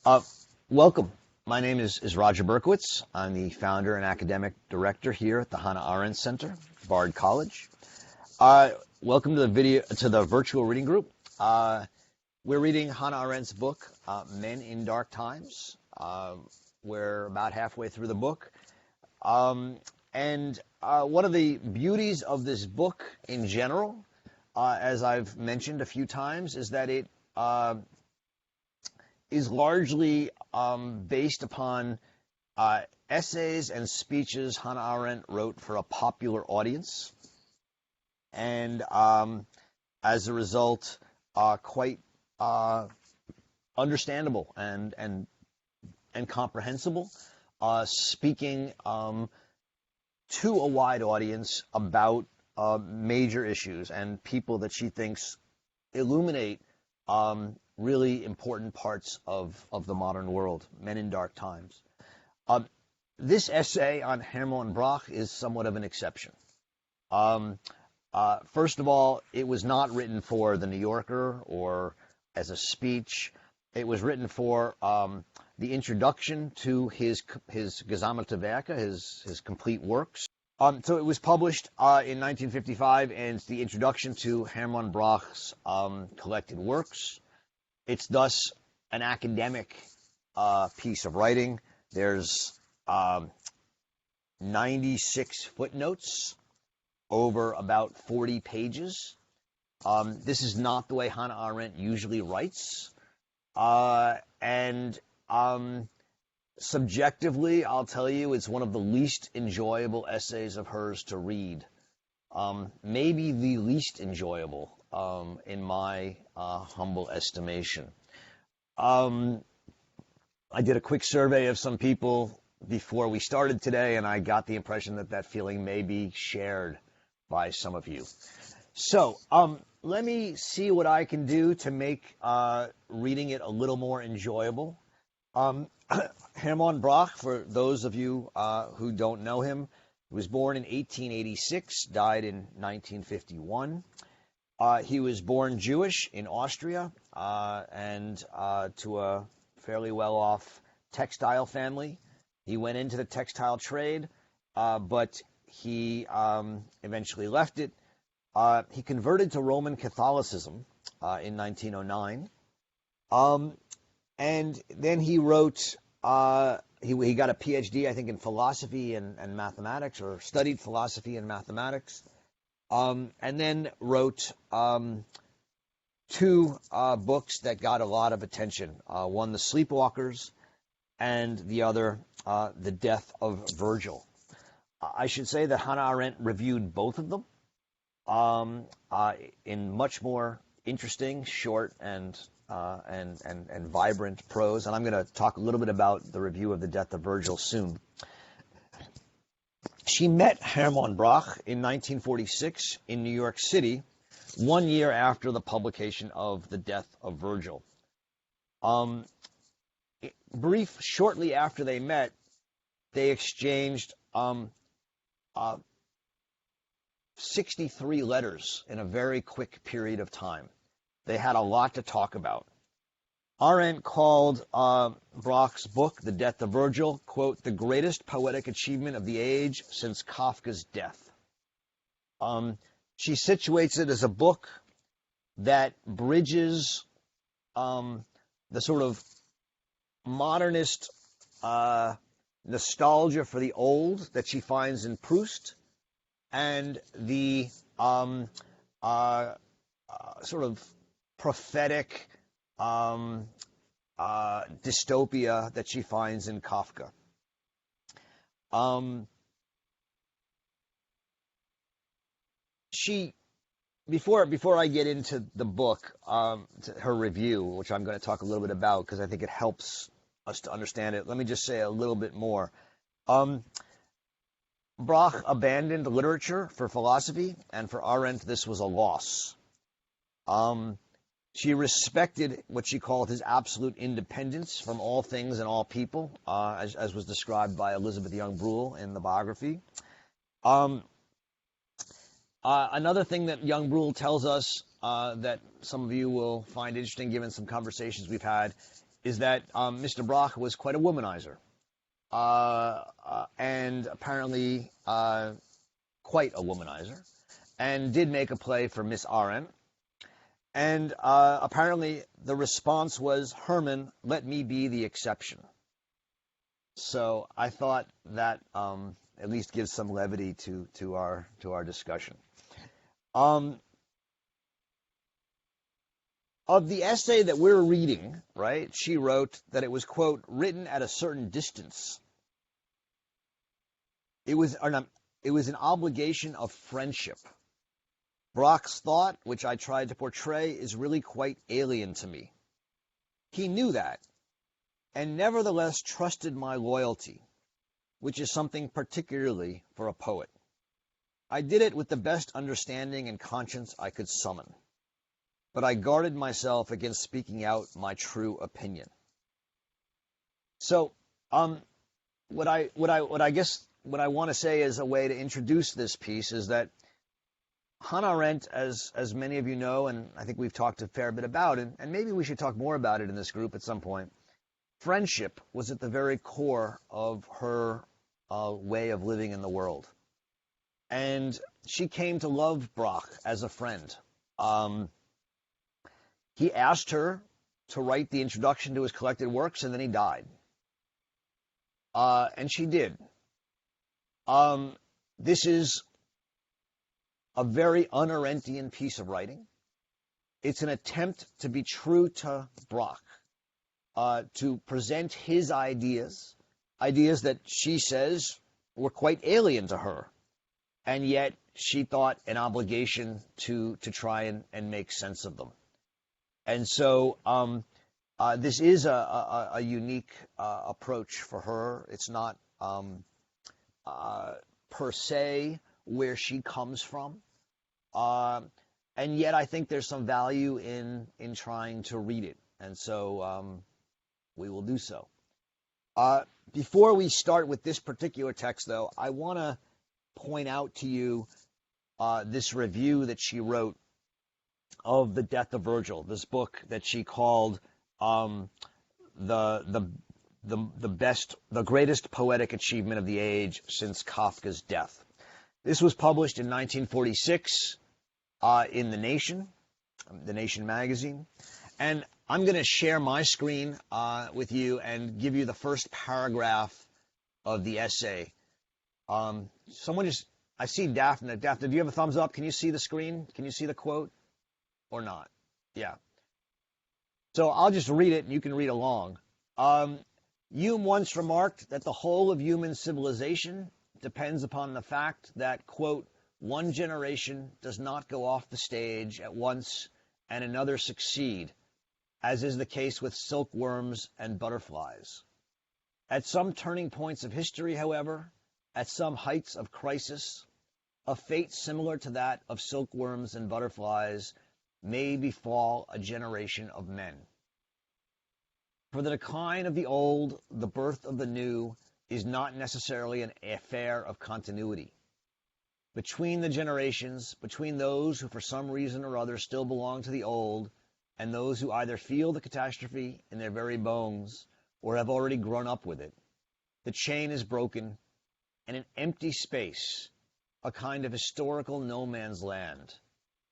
Uh, Welcome. My name is Roger Berkowitz. I'm the founder and academic director here at the Hannah Arendt Center, Bard College. Welcome to the virtual reading group. We're reading Hannah Arendt's book, Men in Dark Times. We're about halfway through the book. And one of the beauties of this book in general, as I've mentioned a few times, is that it is largely based upon essays and speeches Hannah Arendt wrote for a popular audience, and as a result, quite understandable and comprehensible, speaking to a wide audience about major issues and people that she thinks illuminate really important parts of the modern world, Men in Dark Times. This essay on Hermann and Broch is somewhat of an exception. First of all, it was not written for The New Yorker or as a speech. It was written for the introduction to his Gesammelte Werke, his complete works. So it was published in 1955, and it's the introduction to Hermann Broch's collected works. It's thus an academic piece of writing. There's 96 footnotes over about 40 pages. This is not the way Hannah Arendt usually writes. And subjectively, I'll tell you, it's one of the least enjoyable essays of hers to read. Maybe the least enjoyable, in my humble estimation. I did a quick survey of some people before we started today, and I got the impression that that feeling may be shared by some of you. So let me see what I can do to make reading it a little more enjoyable. Hermann Broch, for those of you who don't know him, was born in 1886, died in 1951. He was born Jewish in Austria and to a fairly well-off textile family. He went into the textile trade, but he eventually left it. He converted to Roman Catholicism in 1909. And then he wrote, he got a PhD, I think, in philosophy and mathematics, or studied philosophy and mathematics. And then wrote two books that got a lot of attention. One, The Sleepwalkers, and the other, The Death of Virgil. I should say that Hannah Arendt reviewed both of them in much more interesting, short, and vibrant prose. And I'm going to talk a little bit about the review of The Death of Virgil soon. She met Hermann Broch in 1946 in New York City, 1 year after the publication of The Death of Virgil. Shortly after they met, they exchanged 63 letters in a very quick period of time. They had a lot to talk about. Arendt called Broch's book, The Death of Virgil, quote, the greatest poetic achievement of the age since Kafka's death. She situates it as a book that bridges the sort of modernist nostalgia for the old that she finds in Proust and the sort of prophetic dystopia that she finds in Kafka. Before I get into the book, her review, which I'm going to talk a little bit about because I think it helps us to understand it, let me just say a little bit more. Broch abandoned literature for philosophy, and for Arendt, this was a loss. She respected what she called his absolute independence from all things and all people, as was described by Elizabeth Young Bruhl in the biography. Another thing that Young Bruhl tells us that some of you will find interesting, given some conversations we've had, is that Mr. Broch was quite a womanizer, and apparently quite a womanizer, and did make a play for Miss Arendt. And apparently the response was, Hermann, let me be the exception. So I thought that at least gives some levity to our discussion. Of the essay that we're reading, right, she wrote that it was, quote, written at a certain distance. It was an obligation of friendship. Broch's thought, which I tried to portray, is really quite alien to me. He knew that, and nevertheless trusted my loyalty, which is something particularly for a poet. I did it with the best understanding and conscience I could summon, but I guarded myself against speaking out my true opinion. So, what I want to say as a way to introduce this piece is that Hannah Arendt, as many of you know, and I think we've talked a fair bit about it, and maybe we should talk more about it in this group at some point, friendship was at the very core of her way of living in the world. And she came to love Broch as a friend. He asked her to write the introduction to his collected works, and then he died. And she did. This is a very un-Arendtian piece of writing. It's an attempt to be true to Broch, to present his ideas that she says were quite alien to her, and yet she thought an obligation to try and make sense of them. And so this is a unique approach for her. It's not per se where she comes from. And yet I think there's some value in trying to read it. And so we will do so. Before we start with this particular text, though, I want to point out to you this review that she wrote of the Death of Virgil, this book that she called the greatest poetic achievement of the age since Kafka's death. This was published in 1946 in The Nation magazine. And I'm going to share my screen with you and give you the first paragraph of the essay. I see Daphne. Daphne, do you have a thumbs up? Can you see the screen? Can you see the quote or not? Yeah. So I'll just read it and you can read along. Hume once remarked that the whole of human civilization depends upon the fact that, quote, one generation does not go off the stage at once and another succeed, as is the case with silkworms and butterflies. At some turning points of history, however, at some heights of crisis, a fate similar to that of silkworms and butterflies may befall a generation of men. For the decline of the old, the birth of the new, is not necessarily an affair of continuity. Between the generations, between those who for some reason or other still belong to the old, and those who either feel the catastrophe in their very bones or have already grown up with it, the chain is broken, and an empty space, a kind of historical no man's land,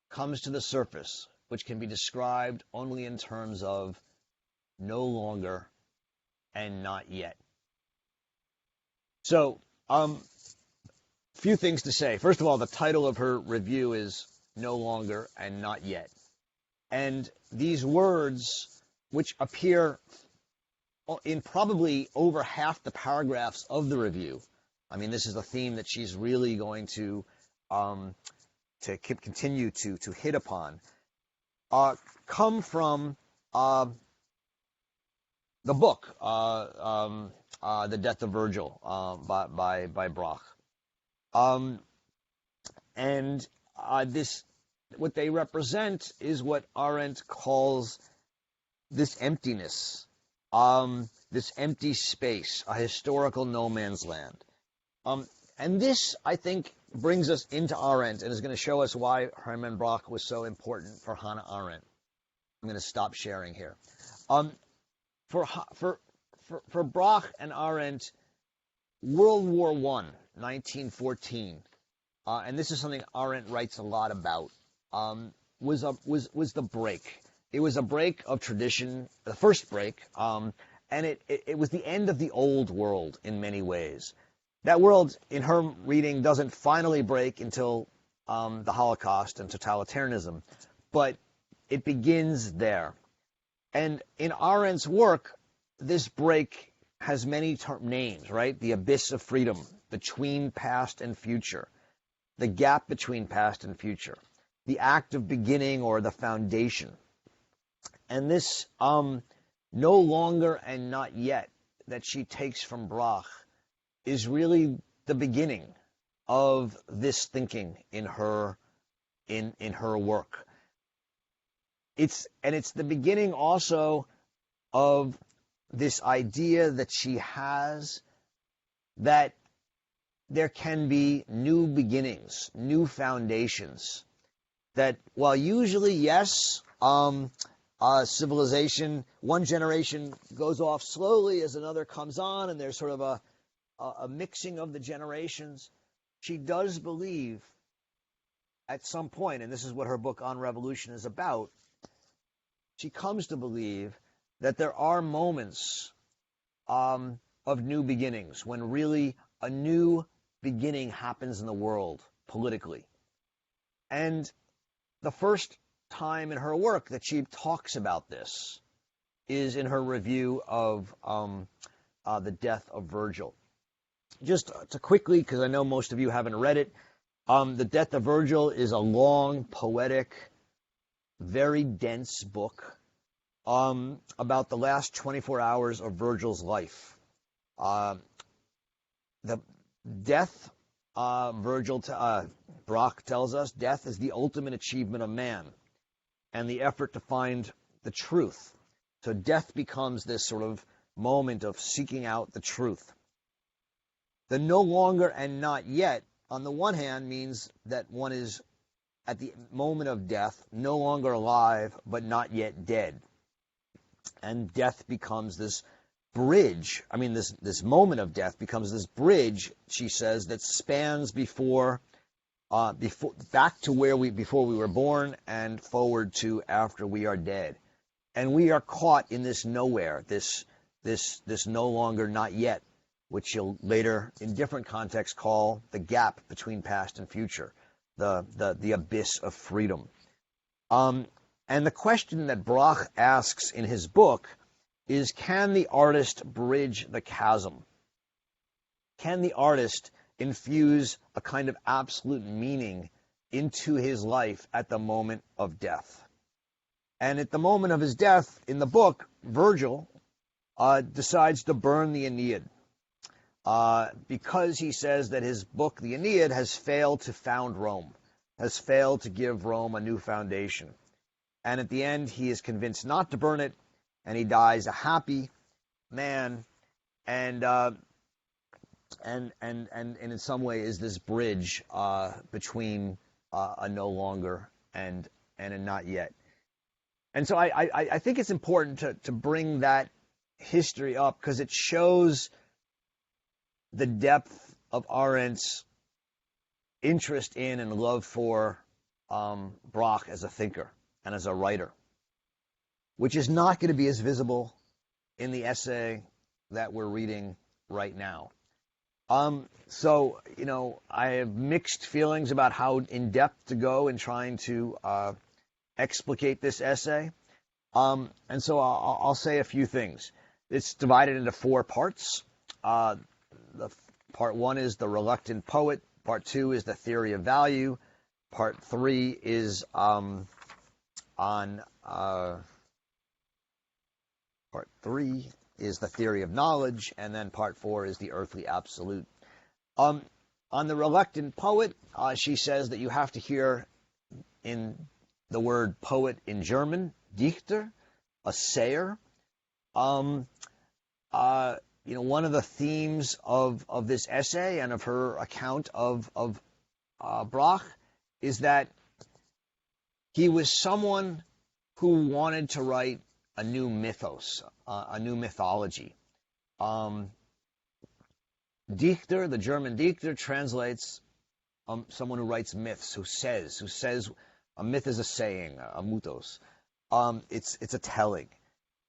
comes to the surface, which can be described only in terms of no longer and not yet. So, few things to say. First of all, the title of her review is No Longer and Not Yet. And these words, which appear in probably over half the paragraphs of the review, I mean, this is a theme that she's really going to continue to hit upon, come from the book, The Death of Virgil, by Broch. And this, what they represent is what Arendt calls this emptiness, this empty space, a historical no man's land. And this, I think, brings us into Arendt and is going to show us why Hermann Broch was so important for Hannah Arendt. I'm going to stop sharing here. For Broch and Arendt, World War I, 1914, and this is something Arendt writes a lot about, was the break. It was a break of tradition, the first break, and it was the end of the old world in many ways. That world, in her reading, doesn't finally break until the Holocaust and totalitarianism, but it begins there. And in Arendt's work, this break has many names, right? The abyss of freedom, between past and future, the gap between past and future, the act of beginning or the foundation. And this no longer and not yet that she takes from Broch is really the beginning of this thinking in her work. It's the beginning also of this idea that she has that there can be new beginnings, new foundations. That while usually, yes, civilization, one generation goes off slowly as another comes on, and there's sort of a mixing of the generations, she does believe at some point, and this is what her book On Revolution is about, she comes to believe that there are moments of new beginnings, when really a new beginning happens in the world politically. And the first time in her work that she talks about this is in her review of the Death of Virgil. Just to quickly, because I know most of you haven't read it, the Death of Virgil is a long, poetic, very dense book about the last 24 hours of Virgil's life. The death, Broch tells us, death is the ultimate achievement of man and the effort to find the truth. So death becomes this sort of moment of seeking out the truth. The no longer and not yet, on the one hand, means that one is, at the moment of death, no longer alive, but not yet dead. And death becomes this bridge. I mean, this moment of death becomes this bridge, she says, that spans before back to before we were born and forward to after we are dead. And we are caught in this nowhere, this no longer, not yet, which you'll later, in different contexts, call the gap between past and future, the abyss of freedom. And the question that Broch asks in his book is, can the artist bridge the chasm? Can the artist infuse a kind of absolute meaning into his life at the moment of death? And at the moment of his death, in the book, Virgil decides to burn the Aeneid because he says that his book, the Aeneid, has failed to found Rome, has failed to give Rome a new foundation. And at the end, he is convinced not to burn it, and he dies a happy man, and in some way is this bridge between a no longer and a not yet. And so I think it's important to bring that history up because it shows the depth of Arendt's interest in and love for Broch as a thinker and as a writer, which is not going to be as visible in the essay that we're reading right now. So, I have mixed feelings about how in-depth to go in trying to explicate this essay. And so I'll say a few things. It's divided into 4 parts. The part 1 is the reluctant poet. Part 2 is the theory of value. Part 3 is Part 3 is the theory of knowledge, and then part 4 is the earthly absolute. On the reluctant poet, she says that you have to hear in the word poet in German, Dichter, a sayer. One of the themes of this essay and of her account of Broch is that he was someone who wanted to write a new mythos, a new mythology. Dichter, the German Dichter, translates someone who writes myths, who says a myth is a saying, a mythos. It's a telling.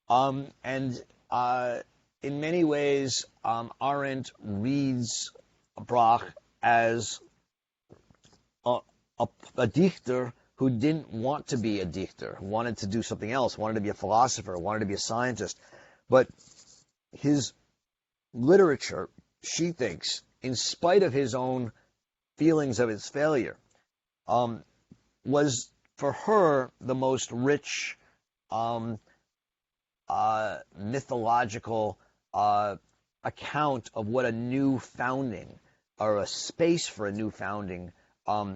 And in many ways, Arendt reads Broch as a Dichter who didn't want to be a Dichter, who wanted to do something else, wanted to be a philosopher, wanted to be a scientist. But his literature, she thinks, in spite of his own feelings of his failure, was for her the most rich mythological account of what a new founding, or a space for a new founding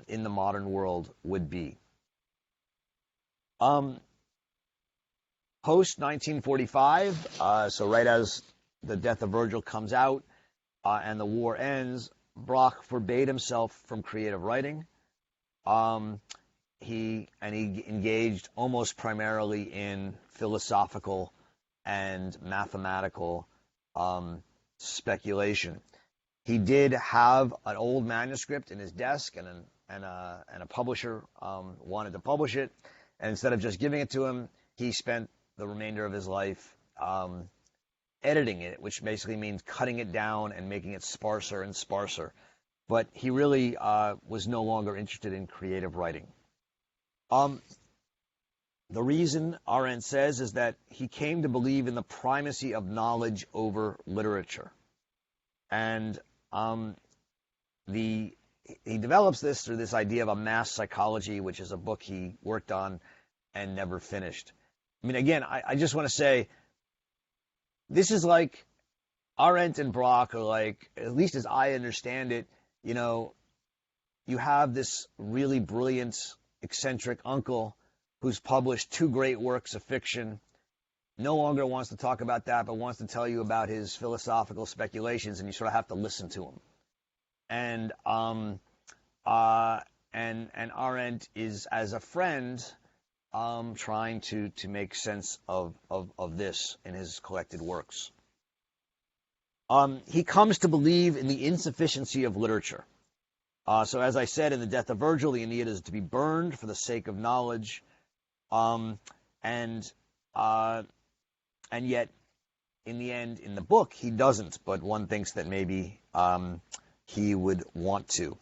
in the modern world would be. Post 1945, so right as the Death of Virgil comes out and the war ends, Broch forbade himself from creative writing. He engaged almost primarily in philosophical and mathematical speculation. He did have an old manuscript in his desk, and a publisher wanted to publish it. And instead of just giving it to him, he spent the remainder of his life editing it, which basically means cutting it down and making it sparser and sparser. But he really was no longer interested in creative writing. The reason, Arendt says, is that he came to believe in the primacy of knowledge over literature. And he develops this through this idea of a mass psychology, which is a book he worked on and never finished. I mean, again, I just want to say, this is like, Arendt and Broch are like, at least as I understand it, you have this really brilliant, eccentric uncle who's published 2 great works of fiction, no longer wants to talk about that, but wants to tell you about his philosophical speculations, and you sort of have to listen to him. And Arendt is, as a friend, trying to make sense of this in his collected works. He comes to believe in the insufficiency of literature. So as I said, in the Death of Virgil, the Aeneid is to be burned for the sake of knowledge. And yet, in the end, in the book, he doesn't. But one thinks that maybe he would want to.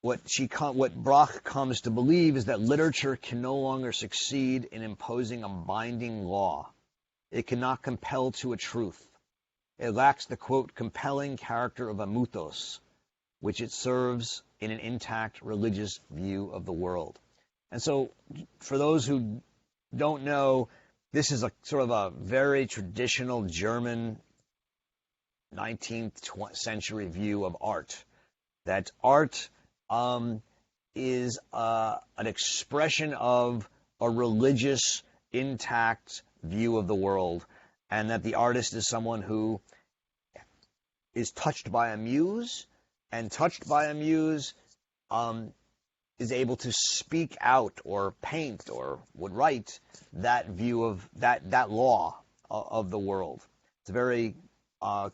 What Broch comes to believe is that literature can no longer succeed in imposing a binding law. It cannot compel to a truth. It lacks the, quote, compelling character of a mythos, which it serves in an intact religious view of the world. And so, for those who don't know, this is a sort of a very traditional German 19th century view of art. That art is an expression of a religious, intact view of the world, and that the artist is someone who is touched by a muse, and touched by a muse is able to speak out or paint or would write that view of that law of the world. It's a very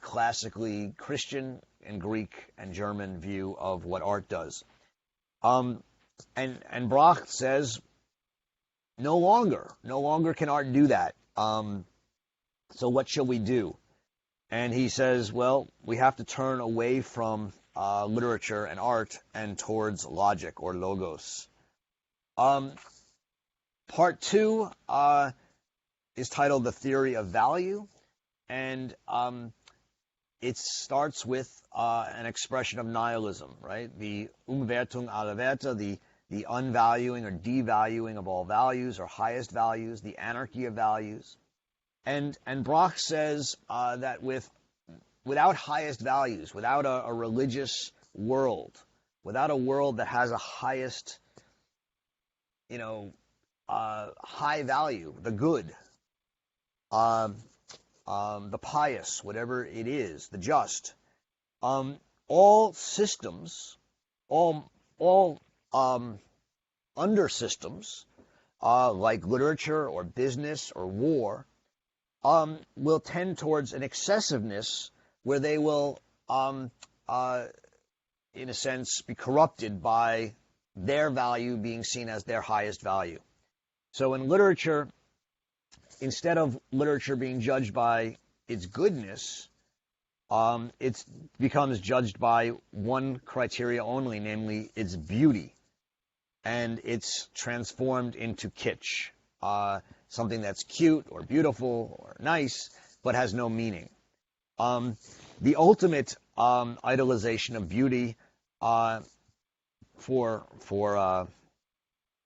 classically Christian and Greek and German view of what art does. And Broch says, no longer can art do that. So what shall we do? And he says, well, we have to turn away from literature and art and towards logic or logos. Part 2 is titled The Theory of Value, and it starts with an expression of nihilism, right? The Umwertung aller Werte, the unvaluing or devaluing of all values or highest values, the anarchy of values. And Broch says that without highest values, without a religious world, without a world that has a highest, high value, the good, the pious, whatever it is, the just, all systems, all under systems like literature or business or war will tend towards an excessiveness where they will, in a sense, be corrupted by their value being seen as their highest value. So in literature, instead of literature being judged by its goodness, it becomes judged by one criteria only, namely its beauty. And it's transformed into kitsch, something that's cute or beautiful or nice, but has no meaning. The ultimate idolization of beauty for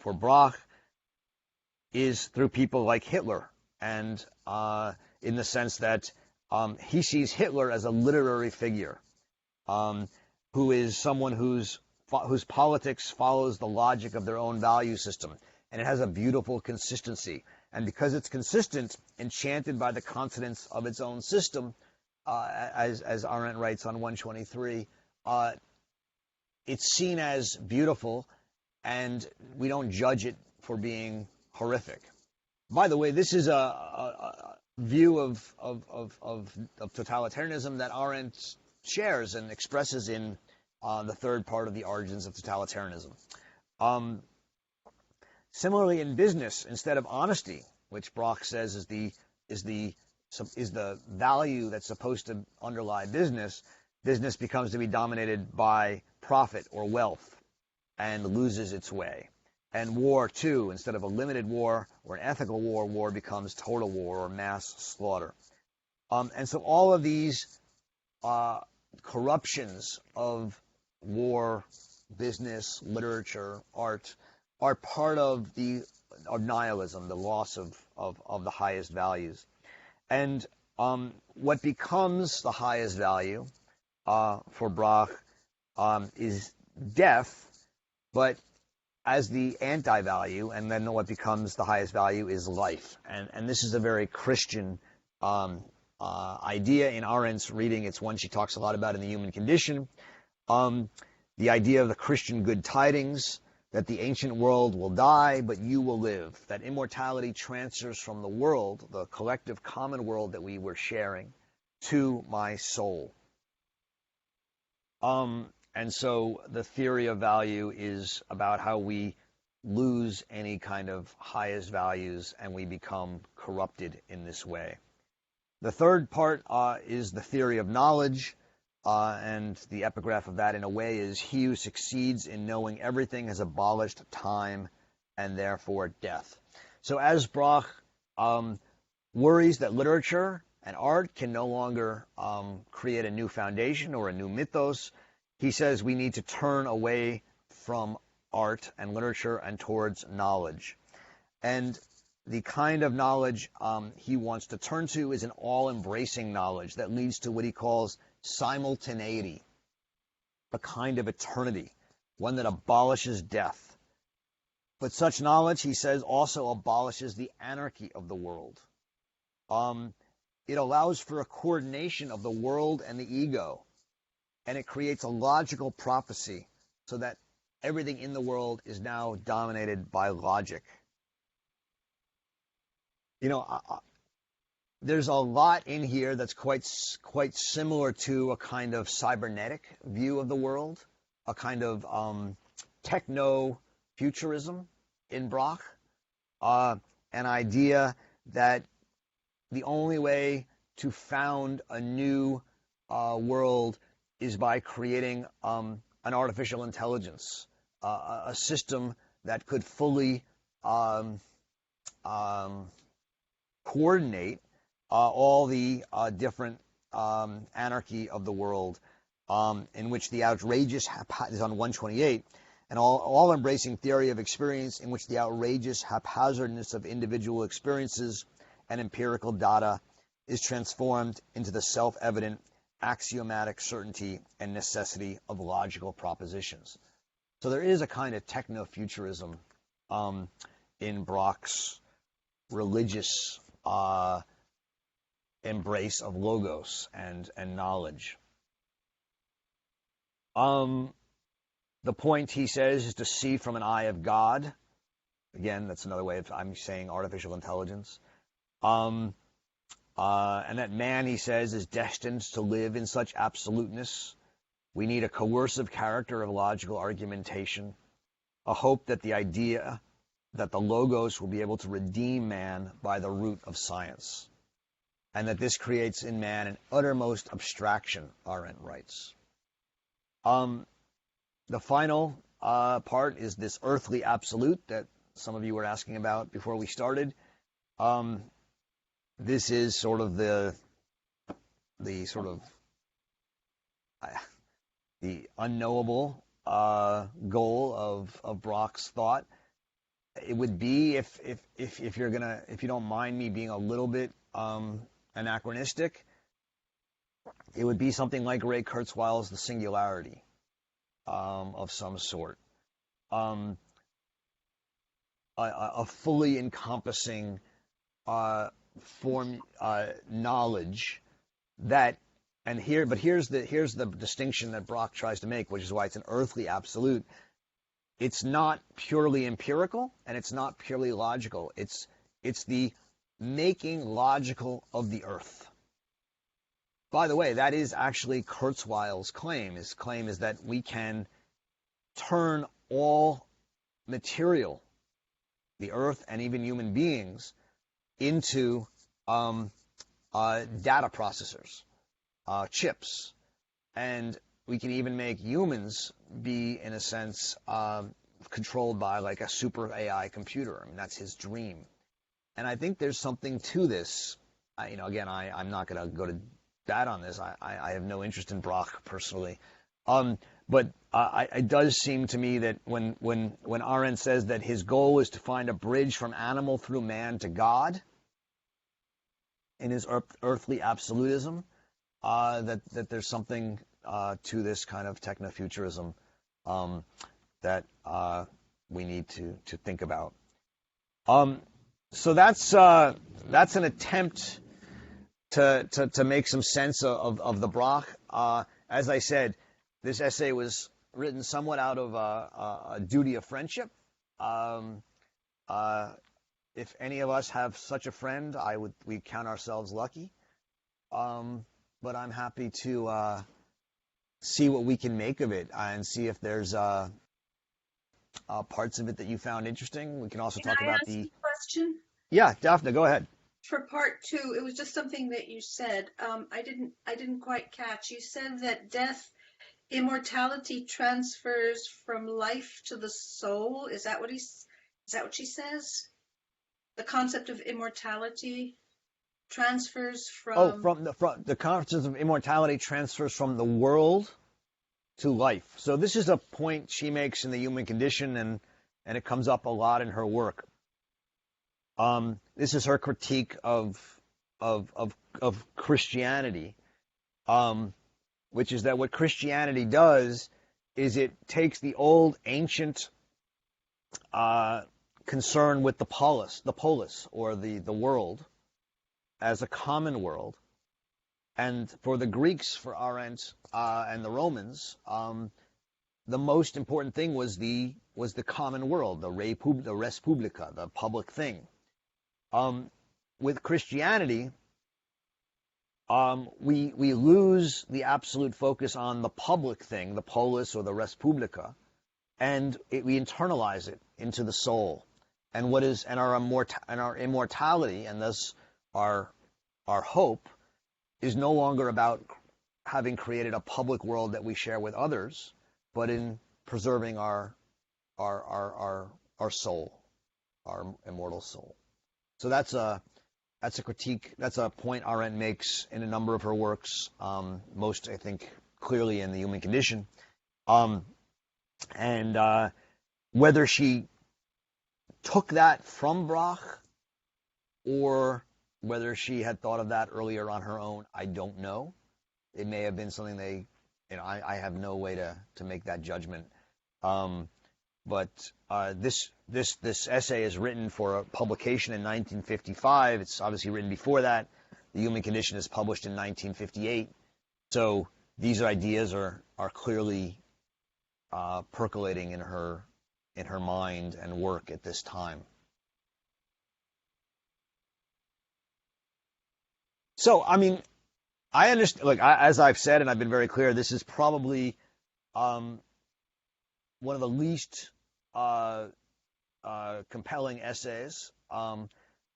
Broch is through people like Hitler, and in the sense that he sees Hitler as a literary figure, who is someone whose politics follows the logic of their own value system, and it has a beautiful consistency. And because it's consistent, enchanted by the consonance of its own system, as Arendt writes on 123, it's seen as beautiful, and we don't judge it for being horrific. By the way, this is a view of totalitarianism that Arendt shares and expresses in the third part of the Origins of Totalitarianism. Similarly, in business, instead of honesty, which Broch says is the value that's supposed to underlie business, business becomes to be dominated by profit or wealth and loses its way. And war, too, instead of a limited war or an ethical war, war becomes total war or mass slaughter. And so all of these corruptions of war, business, literature, art, are part of nihilism, the loss of the highest values. And what becomes the highest value for Broch is death, but as the anti-value, and then what becomes the highest value is life. And this is a very Christian idea in Arendt's reading. It's one she talks a lot about in The Human Condition. The idea of the Christian good tidings, that the ancient world will die, but you will live. That immortality transfers from the world, the collective common world that we were sharing, to my soul. And so the theory of value is about how we lose any kind of highest values and we become corrupted in this way. The third part is the theory of knowledge, and the epigraph of that in a way is, he who succeeds in knowing everything has abolished time and therefore death. So as Broch worries that literature and art can no longer create a new foundation or a new mythos, he says we need to turn away from art and literature and towards knowledge. And the kind of knowledge he wants to turn to is an all-embracing knowledge that leads to what he calls simultaneity, a kind of eternity, one that abolishes death. But such knowledge, he says, also abolishes the anarchy of the world. It allows for a coordination of the world and the ego, and it creates a logical prophecy so that everything in the world is now dominated by logic. You know, there's a lot in here that's quite similar to a kind of cybernetic view of the world, a kind of techno-futurism in Broch, an idea that the only way to found a new world is by creating an artificial intelligence, a system that could fully coordinate all the different anarchy of the world, in which the outrageous is on 128, an all-embracing theory of experience in which the outrageous haphazardness of individual experiences and empirical data is transformed into the self-evident axiomatic certainty and necessity of logical propositions. So there is a kind of techno-futurism in Broch's religious embrace of logos and knowledge. The point, he says, is to see from an eye of God. Again, that's another way of I'm saying artificial intelligence. And that man, he says, is destined to live in such absoluteness. We need a coercive character of logical argumentation, a hope that the idea that the logos will be able to redeem man by the root of science, and that this creates in man an uttermost abstraction, Arendt writes. The final part is this earthly absolute that some of you were asking about before we started. This is sort of the unknowable goal of Broch's thought. It would be, if you don't mind me being a little bit anachronistic, it would be something like Ray Kurzweil's The Singularity of some sort. A fully encompassing knowledge that, here's the distinction that Broch tries to make, which is why it's an earthly absolute. It's not purely empirical and it's not purely logical. It's the making logical of the earth. By the way, that is actually Kurzweil's claim. His claim is that we can turn all material, the earth and even human beings, into data processors, chips, and we can even make humans be, in a sense, controlled by like a super AI computer. I mean, that's his dream. And I think there's something to this. Again, I'm not going to go to bat on this. I have no interest in Broch personally. But it does seem to me that when Arendt says that his goal is to find a bridge from animal through man to God in his earthly absolutism, that there's something to this kind of technofuturism that we need to think about. So that's an attempt to make some sense of the Broch. As I said, this essay was written somewhat out of a duty of friendship. If any of us have such a friend, we count ourselves lucky. But I'm happy to see what we can make of it and see if there's parts of it that you found interesting. We can also talk about Can I ask a question? Yeah, Daphne, go ahead. For part two, it was just something that you said. I didn't quite catch. You said that immortality transfers from life to the soul. Is that what she says? The concept of immortality transfers from. The concept of immortality transfers from the world to life. So this is a point she makes in The Human Condition, and it comes up a lot in her work. This is her critique of Christianity, which is that what Christianity does is it takes the old ancient concern with the polis, or the world, as a common world. And for the Greeks, for Arendt, and the Romans, the most important thing was the common world, the res publica, the public thing. With Christianity, we lose the absolute focus on the public thing, the polis or the res publica, and we internalize it into the soul. And our immortality, and thus our hope, is no longer about having created a public world that we share with others, but in preserving our soul, our immortal soul. So that's a critique. That's a point Arendt makes in a number of her works. Most, I think, clearly in The Human Condition. And whether she took that from Broch or whether she had thought of that earlier on her own, I don't know. It may have been something I have no way to make that judgment. But this essay is written for a publication in 1955. It's obviously written before that. The Human Condition is published in 1958. So these ideas are clearly percolating in her mind and work at this time. So, I mean, I understand. Look, as I've said, and I've been very clear, this is probably one of the least compelling essays.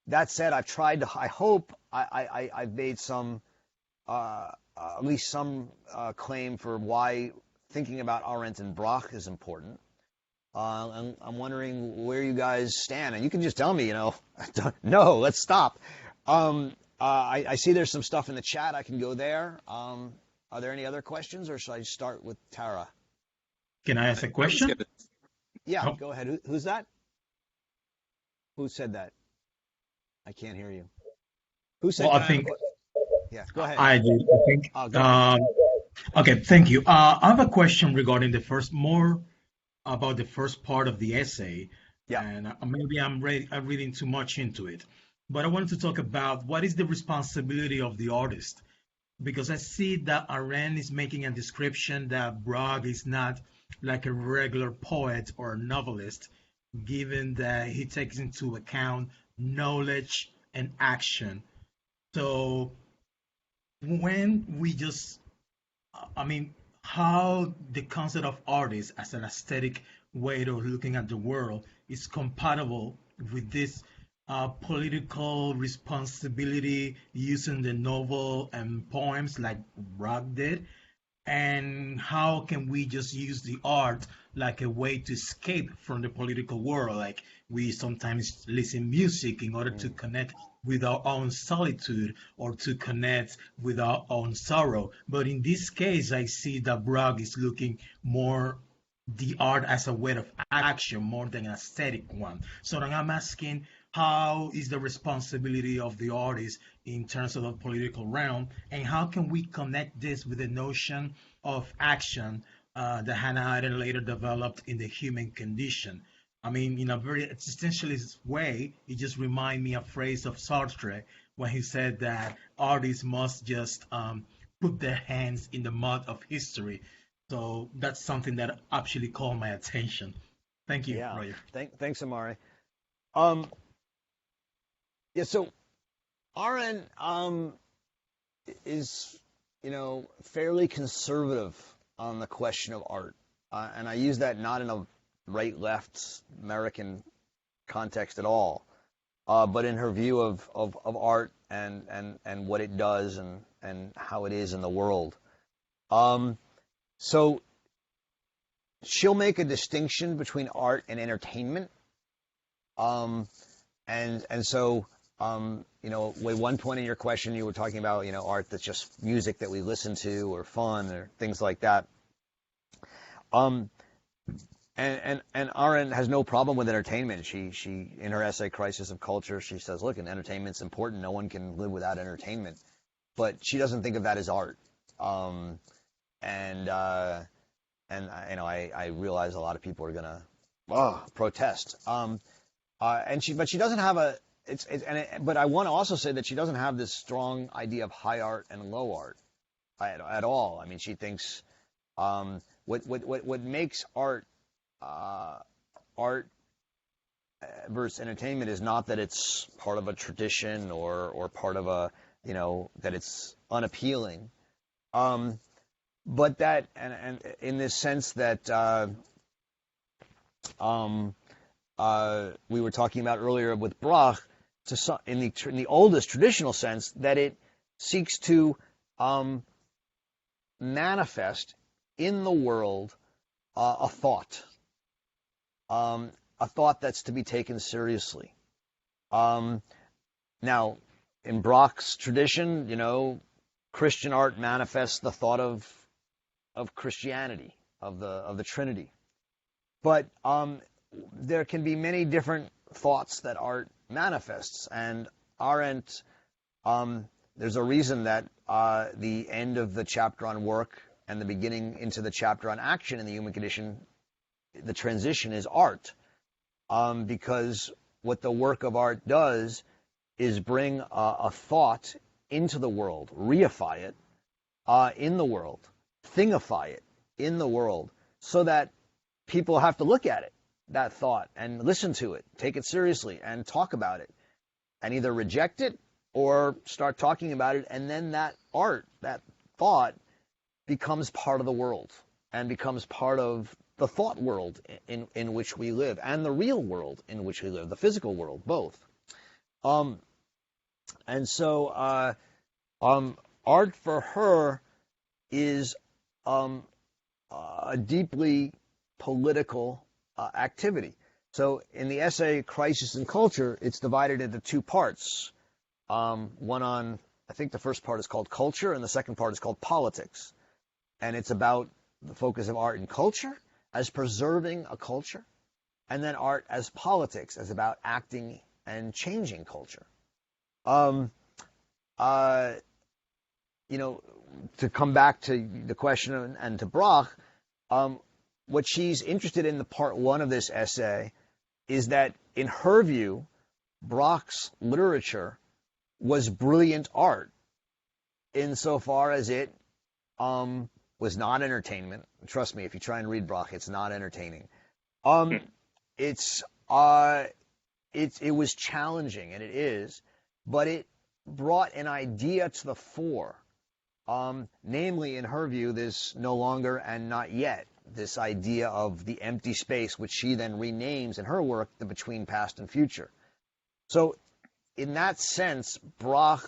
That said, I've tried to. I hope I've made some, at least some claim for why thinking about Arendt and Broch is important. And I'm wondering where you guys stand, and you can just tell me, no, let's stop. I see there's some stuff in the chat. I can go there. Are there any other questions, or should I start with Tara? Can I ask a question? Yeah, Go ahead. Who's that? Who said that? I can't hear you. Who said? Well, I think. Yeah, go ahead. I do. I think. Okay, thank you. I have a question regarding more about the first part of the essay. Yeah. And maybe I'm reading too much into it. But I wanted to talk about what is the responsibility of the artist. Because I see that Arendt is making a description that Broch is not like a regular poet or novelist, given that he takes into account knowledge and action. So when we just, how the concept of artist as an aesthetic way of looking at the world is compatible with this political responsibility using the novel and poems like Broch did, and how can we just use the art like a way to escape from the political world? Like we sometimes listen music in order to connect with our own solitude or to connect with our own sorrow. But in this case, I see that Broch is looking more the art as a way of action more than an aesthetic one. So then I'm asking, how is the responsibility of the artist in terms of the political realm, and how can we connect this with the notion of action that Hannah Arendt later developed in the human condition? I mean, in a very existentialist way, it just reminds me of a phrase of Sartre when he said that artists must just put their hands in the mud of history. So that's something that actually caught my attention. Thank you, Roger. Thanks, Amari. Yeah, so Arendt is, fairly conservative on the question of art. And I use that not in a right-left American context at all, but in her view of art and what it does and how it is in the world. So she'll make a distinction between art and entertainment. And so, with one point in your question, you were talking about, art that's just music that we listen to or fun or things like that. And Arendt has no problem with entertainment. She in her essay Crisis of Culture, she says, look, entertainment's important. No one can live without entertainment. But she doesn't think of that as art. I realize a lot of people are gonna protest. But she doesn't have but I want to also say that she doesn't have this strong idea of high art and low art at all. I mean, she thinks what makes art versus entertainment is not that it's part of a tradition or part of a that it's unappealing, but that and in this sense that we were talking about earlier with Broch, in the oldest traditional sense, that it seeks to manifest in the world a thought that's to be taken seriously. Now, in Broch's tradition, Christian art manifests the thought of Christianity, of the Trinity, but there can be many different thoughts that art manifests, and Arendt, there's a reason that the end of the chapter on work and the beginning into the chapter on action in the human condition, the transition is art, because what the work of art does is bring a thought into the world, reify it in the world, thingify it in the world, so that people have to look at it, that thought, and listen to it, take it seriously, and talk about it, and either reject it or start talking about it, and then that art, that thought, becomes part of the world and becomes part of the thought world in which we live and the real world in which we live, the physical world, both. And so art for her is a deeply political activity. So in the essay Crisis in Culture, it's divided into two parts. One on, I think the first part is called Culture, and the second part is called Politics. And it's about the focus of art and culture as preserving a culture, and then art as politics, as about acting and changing culture. To come back to the question and to Broch, what she's interested in the part one of this essay is that, in her view, Broch's literature was brilliant art insofar as it was not entertainment. Trust me, if you try and read Broch, it's not entertaining. It was challenging, and it is, but it brought an idea to the fore. Namely, in her view, this no longer and not yet, this idea of the empty space, which she then renames in her work the between past and future. So in that sense, Broch's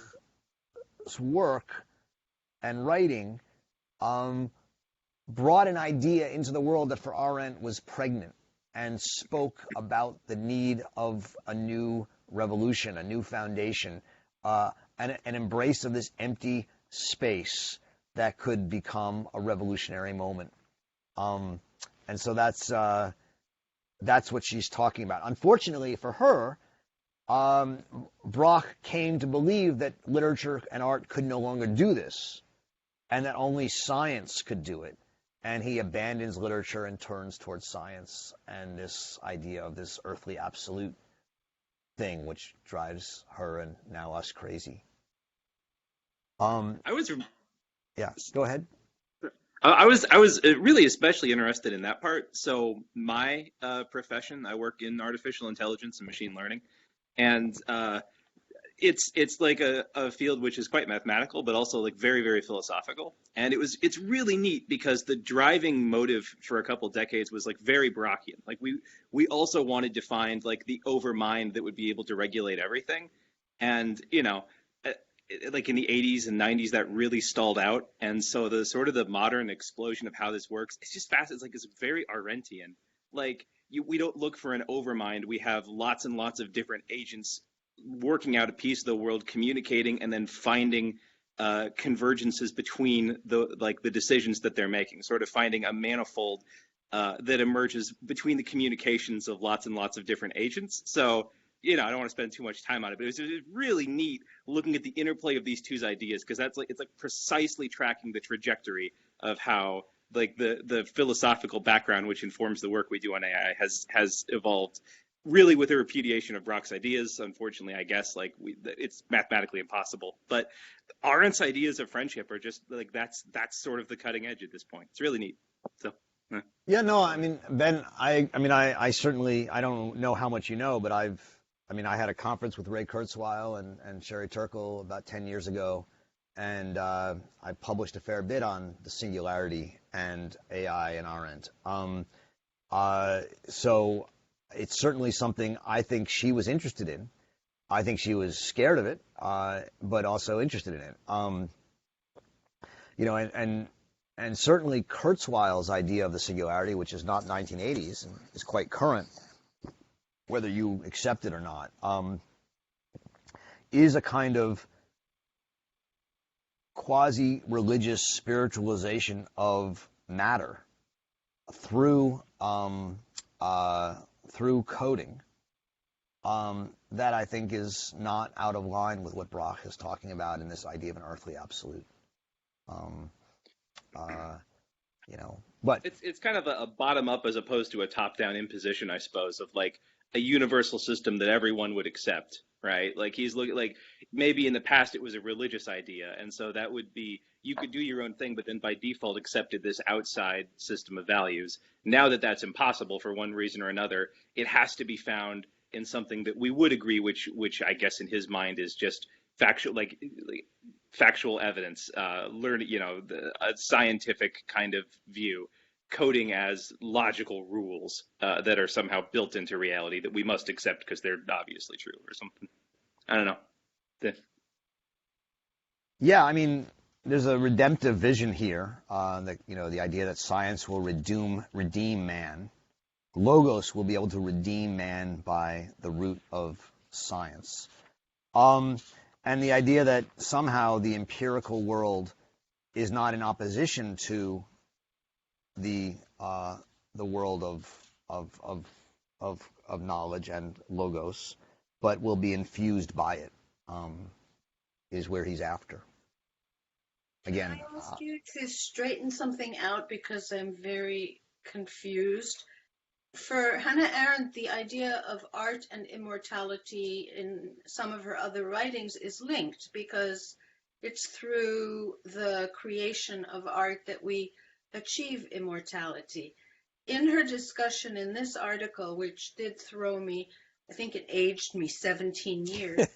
work and writing brought an idea into the world that for Arendt was pregnant and spoke about the need of a new revolution, a new foundation, and an embrace of this empty space that could become a revolutionary moment. And so that's what she's talking about. Unfortunately for her, Broch came to believe that literature and art could no longer do this, and that only science could do it. And he abandons literature and turns towards science and this idea of this earthly absolute thing, which drives her and now us crazy. Yeah, go ahead. I was really especially interested in that part. So my profession, I work in artificial intelligence and machine learning, and it's like a field which is quite mathematical, but also like very, very philosophical. And it's really neat because the driving motive for a couple decades was like very Brochian. Like we also wanted to find like the overmind that would be able to regulate everything. And, like in the 80s and 90s, that really stalled out. And so the sort of the modern explosion of how this works, it's just fast. It's like it's very Arendtian. Like we don't look for an overmind. We have lots and lots of different agents working out a piece of the world, communicating, and then finding convergences between the decisions that they're making, sort of finding a manifold that emerges between the communications of lots and lots of different agents. So, I don't want to spend too much time on it, but it was really neat looking at the interplay of these two ideas, because it's like precisely tracking the trajectory of how like the philosophical background which informs the work we do on AI has evolved, really with a repudiation of Broch's ideas. Unfortunately, I guess it's mathematically impossible. But Arendt's ideas of friendship are just like that's sort of the cutting edge at this point. It's really neat. So. Yeah, no, I mean, Ben, I certainly, I don't know how much you know, but I had a conference with Ray Kurzweil and Sherry Turkle about 10 years ago, and I published a fair bit on the singularity and AI and Arendt. So it's certainly something I think she was interested in. I think she was scared of it, but also interested in it. And certainly Kurzweil's idea of the singularity, which is not 1980s and is quite current, whether you accept it or not, is a kind of quasi-religious spiritualization of matter through coding that I think is not out of line with what Broch is talking about in this idea of an earthly absolute. But it's kind of a bottom up as opposed to a top down imposition, I suppose, of like a universal system that everyone would accept, right? Like he's looking like maybe in the past it was a religious idea, and so that would be you could do your own thing, but then by default accepted this outside system of values. Now that that's impossible for one reason or another, it has to be found in something that we would agree, which I guess in his mind is just factual, like factual evidence, a scientific kind of view, coding as logical rules that are somehow built into reality that we must accept because they're obviously true or something. I don't know. Yeah, I mean, there's a redemptive vision here. The idea that science will redeem man. Logos will be able to redeem man by the root of science. And the idea that somehow the empirical world is not in opposition to the world of knowledge and logos, but will be infused by it, is where he's after. Again, Can I ask you to straighten something out because I'm very confused? For Hannah Arendt, the idea of art and immortality in some of her other writings is linked because it's through the creation of art that we achieve immortality. In her discussion in this article, which did throw me, I think it aged me 17 years,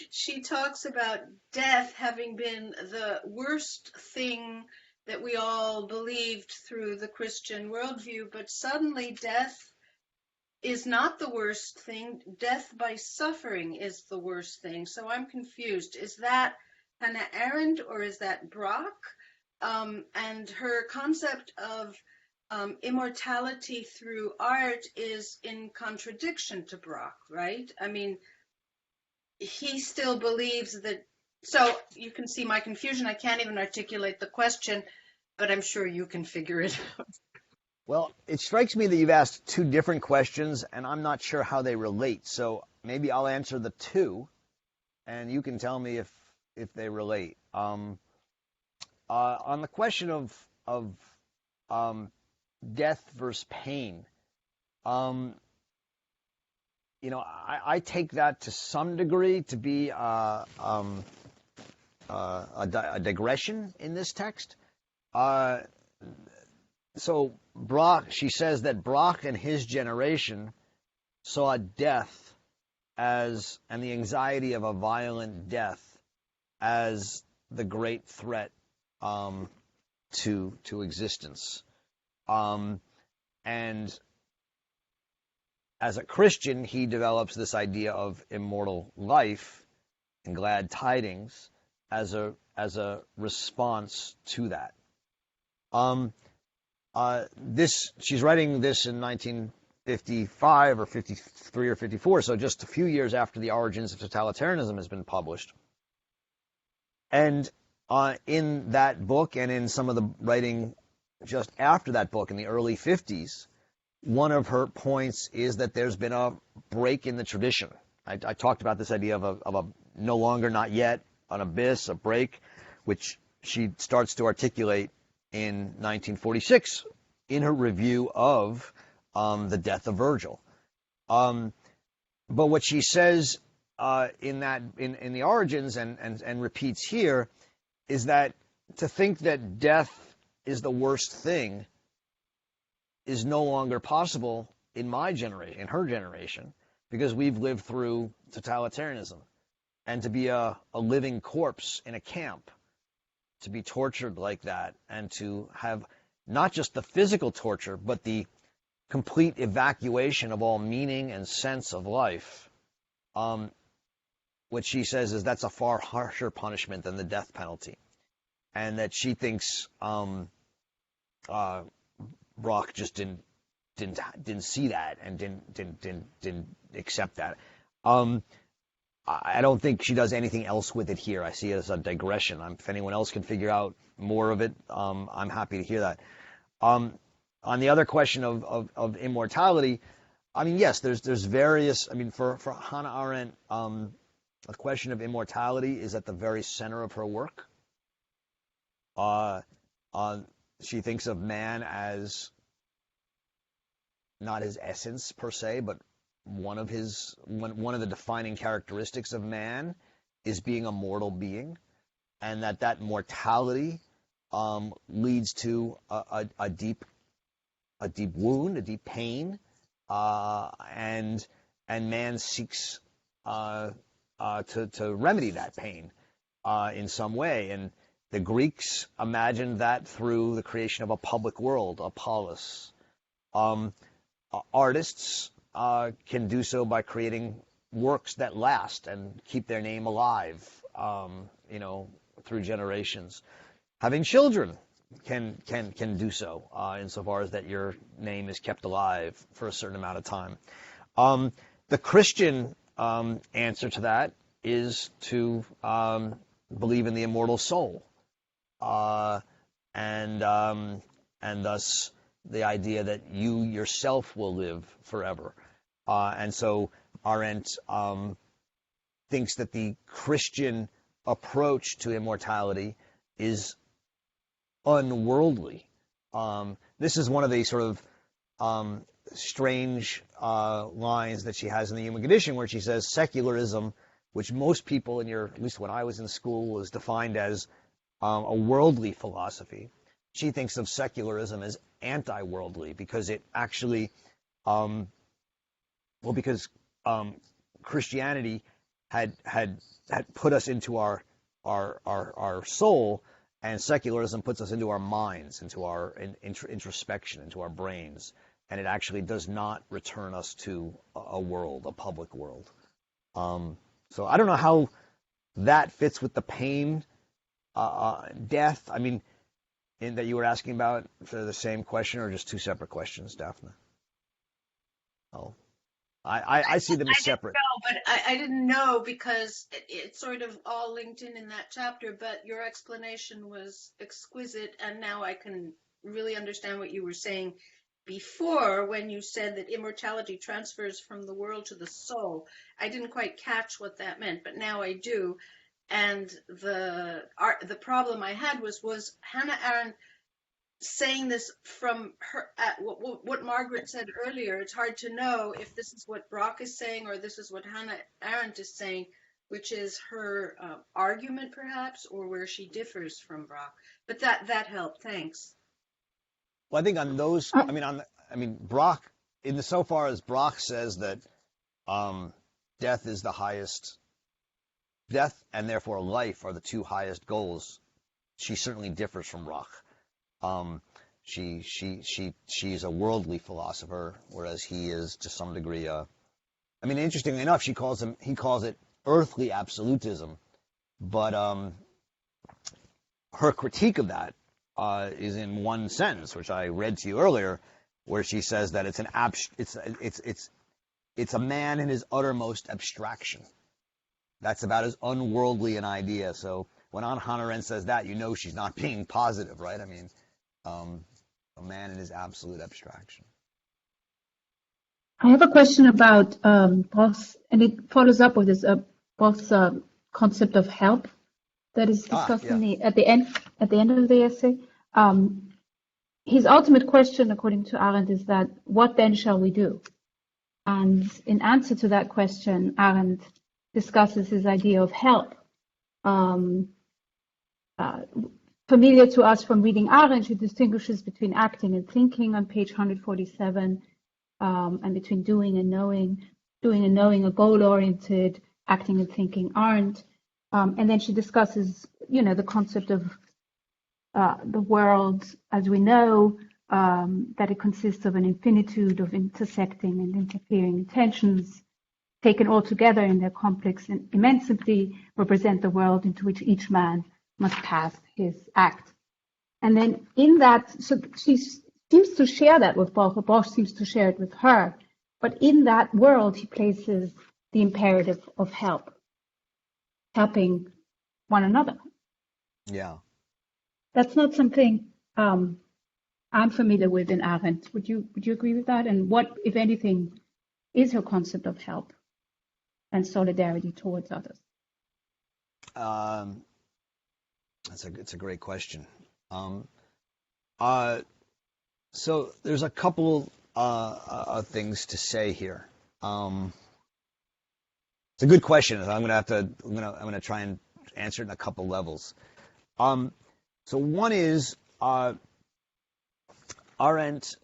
she talks about death having been the worst thing that we all believed through the Christian worldview, but suddenly death is not the worst thing. Death by suffering is the worst thing. So I'm confused. Is that Hannah Arendt or is that Broch? And her concept of immortality through art is in contradiction to Broch, right? I mean, he still believes that. So you can see my confusion. I can't even articulate the question, but I'm sure you can figure it out. well, it strikes me that you've asked two different questions, and I'm not sure how they relate. So maybe I'll answer the two, and you can tell me if they relate. On the question of death versus pain, I take that to some degree to be a digression in this text. So Broch, she says that Broch and his generation saw death and the anxiety of a violent death as the great threat to existence. And as a Christian, he develops this idea of immortal life and glad tidings as a response to that. She's writing this in 1955 or 53 or 54, so just a few years after The Origins of Totalitarianism has been published. And in that book and in some of the writing just after that book in the early 50s, one of her points is that there's been a break in the tradition. I talked about this idea of a no longer, not yet, an abyss, a break, which she starts to articulate in 1946 in her review of the Death of Virgil. But what she says in the Origins and repeats here is that to think that death is the worst thing is no longer possible in my generation, in her generation, because we've lived through totalitarianism. And to be a living corpse in a camp, to be tortured like that, and to have not just the physical torture, but the complete evacuation of all meaning and sense of life, what she says is that's a far harsher punishment than the death penalty. And that she thinks Broch just didn't see that and didn't accept that. I don't think she does anything else with it here. I see it as a digression. If anyone else can figure out more of it, I'm happy to hear that. On the other question of immortality, I mean, yes, there's various. I mean, for Hannah Arendt, the question of immortality is at the very center of her work. She thinks of man as not his essence per se, but one of the defining characteristics of man is being a mortal being. and that mortality leads to a deep wound, a deep pain, and man seeks to remedy that pain in some way. And the Greeks imagined that through the creation of a public world, a polis. Artists can do so by creating works that last and keep their name alive, through generations. Having children can do so insofar as that your name is kept alive for a certain amount of time. The Christian answer to that is to believe in the immortal soul, and thus the idea that you yourself will live forever. And so Arendt thinks that the Christian approach to immortality is unworldly. This is one of the sort of strange lines that she has in the Human Condition, where she says secularism, which most people at least when I was in school, was defined as a worldly philosophy. She thinks of secularism as anti-worldly because it actually, because Christianity had put us into our soul, and secularism puts us into our minds, into our introspection, into our brains, and it actually does not return us to a world, a public world. So I don't know how that fits with the pain, death. I mean, in that you were asking about for the same question, or just two separate questions, Daphne? Oh, I see them as separate. I didn't know, but I didn't know because it's sort of all linked in that chapter, but your explanation was exquisite, and now I can really understand what you were saying before when you said that immortality transfers from the world to the soul. I didn't quite catch what that meant, but now I do. And the problem I had was Hannah Arendt saying this from her, what Margaret said earlier. It's hard to know if this is what Broch is saying or this is what Hannah Arendt is saying, which is her argument perhaps, or where she differs from Broch. But that helped. Thanks. Well, I think on those, Broch, so far as Broch says that death is the highest, death and therefore life are the two highest goals, she certainly differs from Broch. She's a worldly philosopher, whereas he is to some degree interestingly enough, he calls it earthly absolutism, but her critique of that is in one sentence, which I read to you earlier, where she says that it's a man in his uttermost abstraction. That's about as unworldly an idea. So when Hannah Arendt says that, she's not being positive, right? I mean, a man in his absolute abstraction. I have a question about Broch's, and it follows up with this Broch's concept of help that is discussed at the end of the essay. His ultimate question, according to Arendt, is that what then shall we do? And in answer to that question, Arendt discusses his idea of help. Familiar to us from reading Arendt, she distinguishes between acting and thinking on page 147, and between doing and knowing. Doing and knowing are goal-oriented, acting and thinking aren't. And then she discusses, the concept of the world as we know, that it consists of an infinitude of intersecting and interfering intentions, taken all together in their complex and immensity, represent the world into which each man must pass his act. And then in that, so she seems to share that with Broch, or Broch seems to share it with her, but in that world he places the imperative of helping one another. Yeah. That's not something I'm familiar with in Arendt. Would you agree with that? And what, if anything, is her concept of help and solidarity towards others? It's a great question. So there's a couple of things to say here. It's a good question. I'm gonna try and answer it in a couple levels. So one is Arendt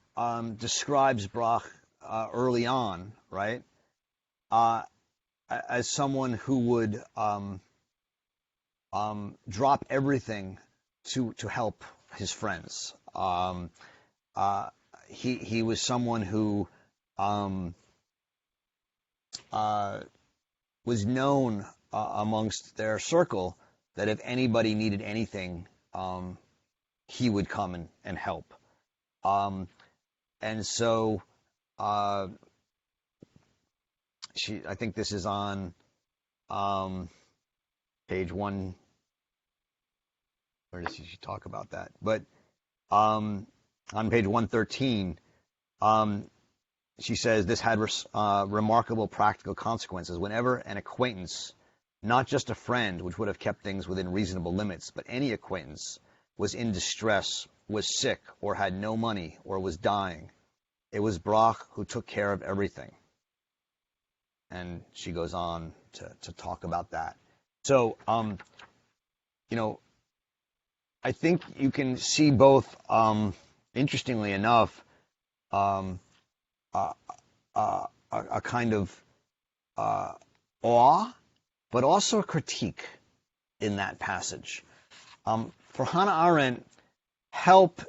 describes Broch early on, right, as someone who would drop everything to help his friends. He was someone who was known amongst their circle that if anybody needed anything, he would come and help. And so I think this is on page 1. Where does she talk about that? But on page 113, she says this had remarkable practical consequences. Whenever an acquaintance, not just a friend, which would have kept things within reasonable limits, but any acquaintance was in distress, was sick, or had no money, or was dying, it was Broch who took care of everything. And she goes on to talk about that. So, I think you can see both, interestingly enough, a kind of awe, but also a critique in that passage. For Hannah Arendt, help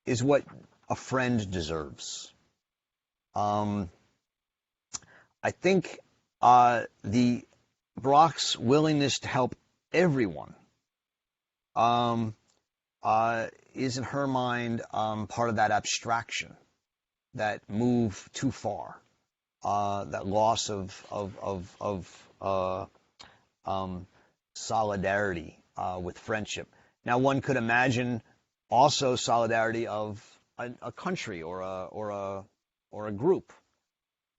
is what a friend deserves. I think the Broch's willingness to help everyone is in her mind part of that abstraction, that move too far, that loss of solidarity with friendship. Now, one could imagine also solidarity of a country or a group,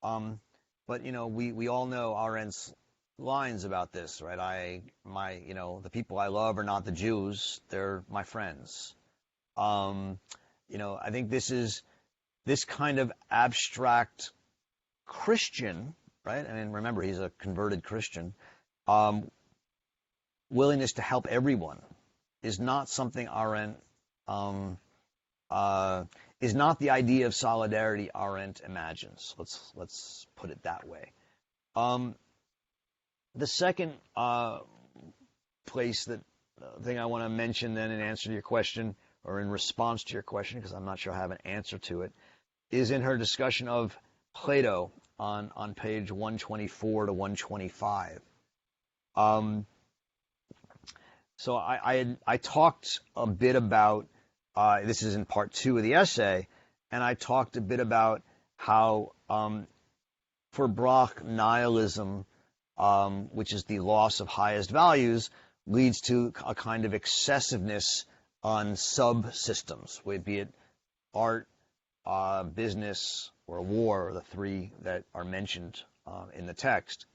but we all know Arendt's lines about this, right? The people I love are not the Jews; they're my friends. I think this kind of abstract Christian, right? I mean, remember, he's a converted Christian. Willingness to help everyone is not something Arendt is not the idea of solidarity Arendt imagines. Let's put it that way. The second thing I want to mention then in answer to your question, or in response to your question, because I'm not sure I have an answer to it, is in her discussion of Plato on page 124 to 125. So I talked a bit about, this is in part 2 of the essay, and I talked a bit about how for Broch, nihilism, which is the loss of highest values, leads to a kind of excessiveness on subsystems, be it art, business, or war, the three that are mentioned in the text.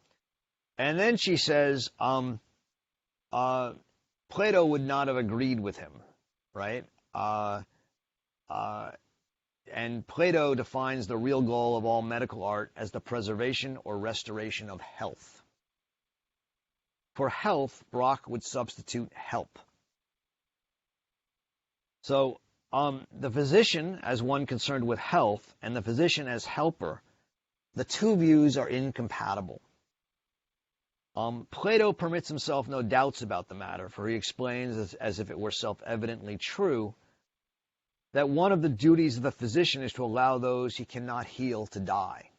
And then she says, Plato would not have agreed with him, right? And Plato defines the real goal of all medical art as the preservation or restoration of health. For health, Broch would substitute help. So the physician as one concerned with health and the physician as helper, the two views are incompatible. Plato permits himself no doubts about the matter, for he explains, as if it were self-evidently true, that one of the duties of the physician is to allow those he cannot heal to die,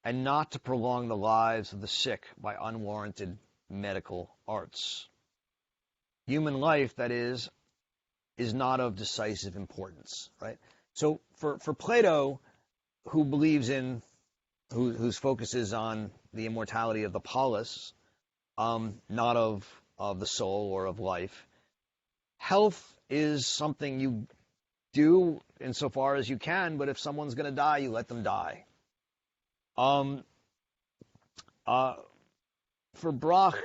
and not to prolong the lives of the sick by unwarranted medical arts. Human life, that is not of decisive importance, right? So for Plato, who believes in, whose focus is on the immortality of the polis, not of the soul or of life, health is something you do insofar as you can, but if someone's going to die, you let them die. For Broch,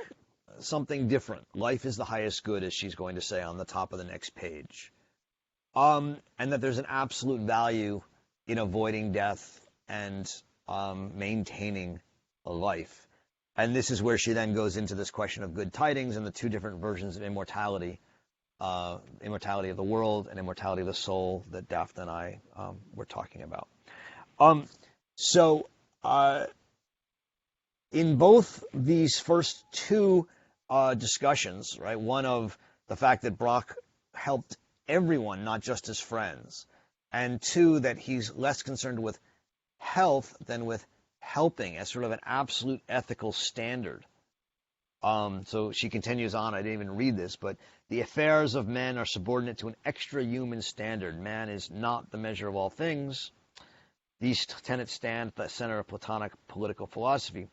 something different. Life is the highest good, as she's going to say on the top of the next page. And that there's an absolute value in avoiding death and maintaining a life. And this is where she then goes into this question of good tidings and the two different versions of immortality, immortality of the world and immortality of the soul that Daphne and I were talking about. In both these first two discussions, right, one of the fact that Broch helped everyone, not just his friends, and two, that he's less concerned with health than with helping as sort of an absolute ethical standard. So she continues on, I didn't even read this, but the affairs of men are subordinate to an extra-human standard. Man is not the measure of all things. These tenets stand at the center of Platonic political philosophy.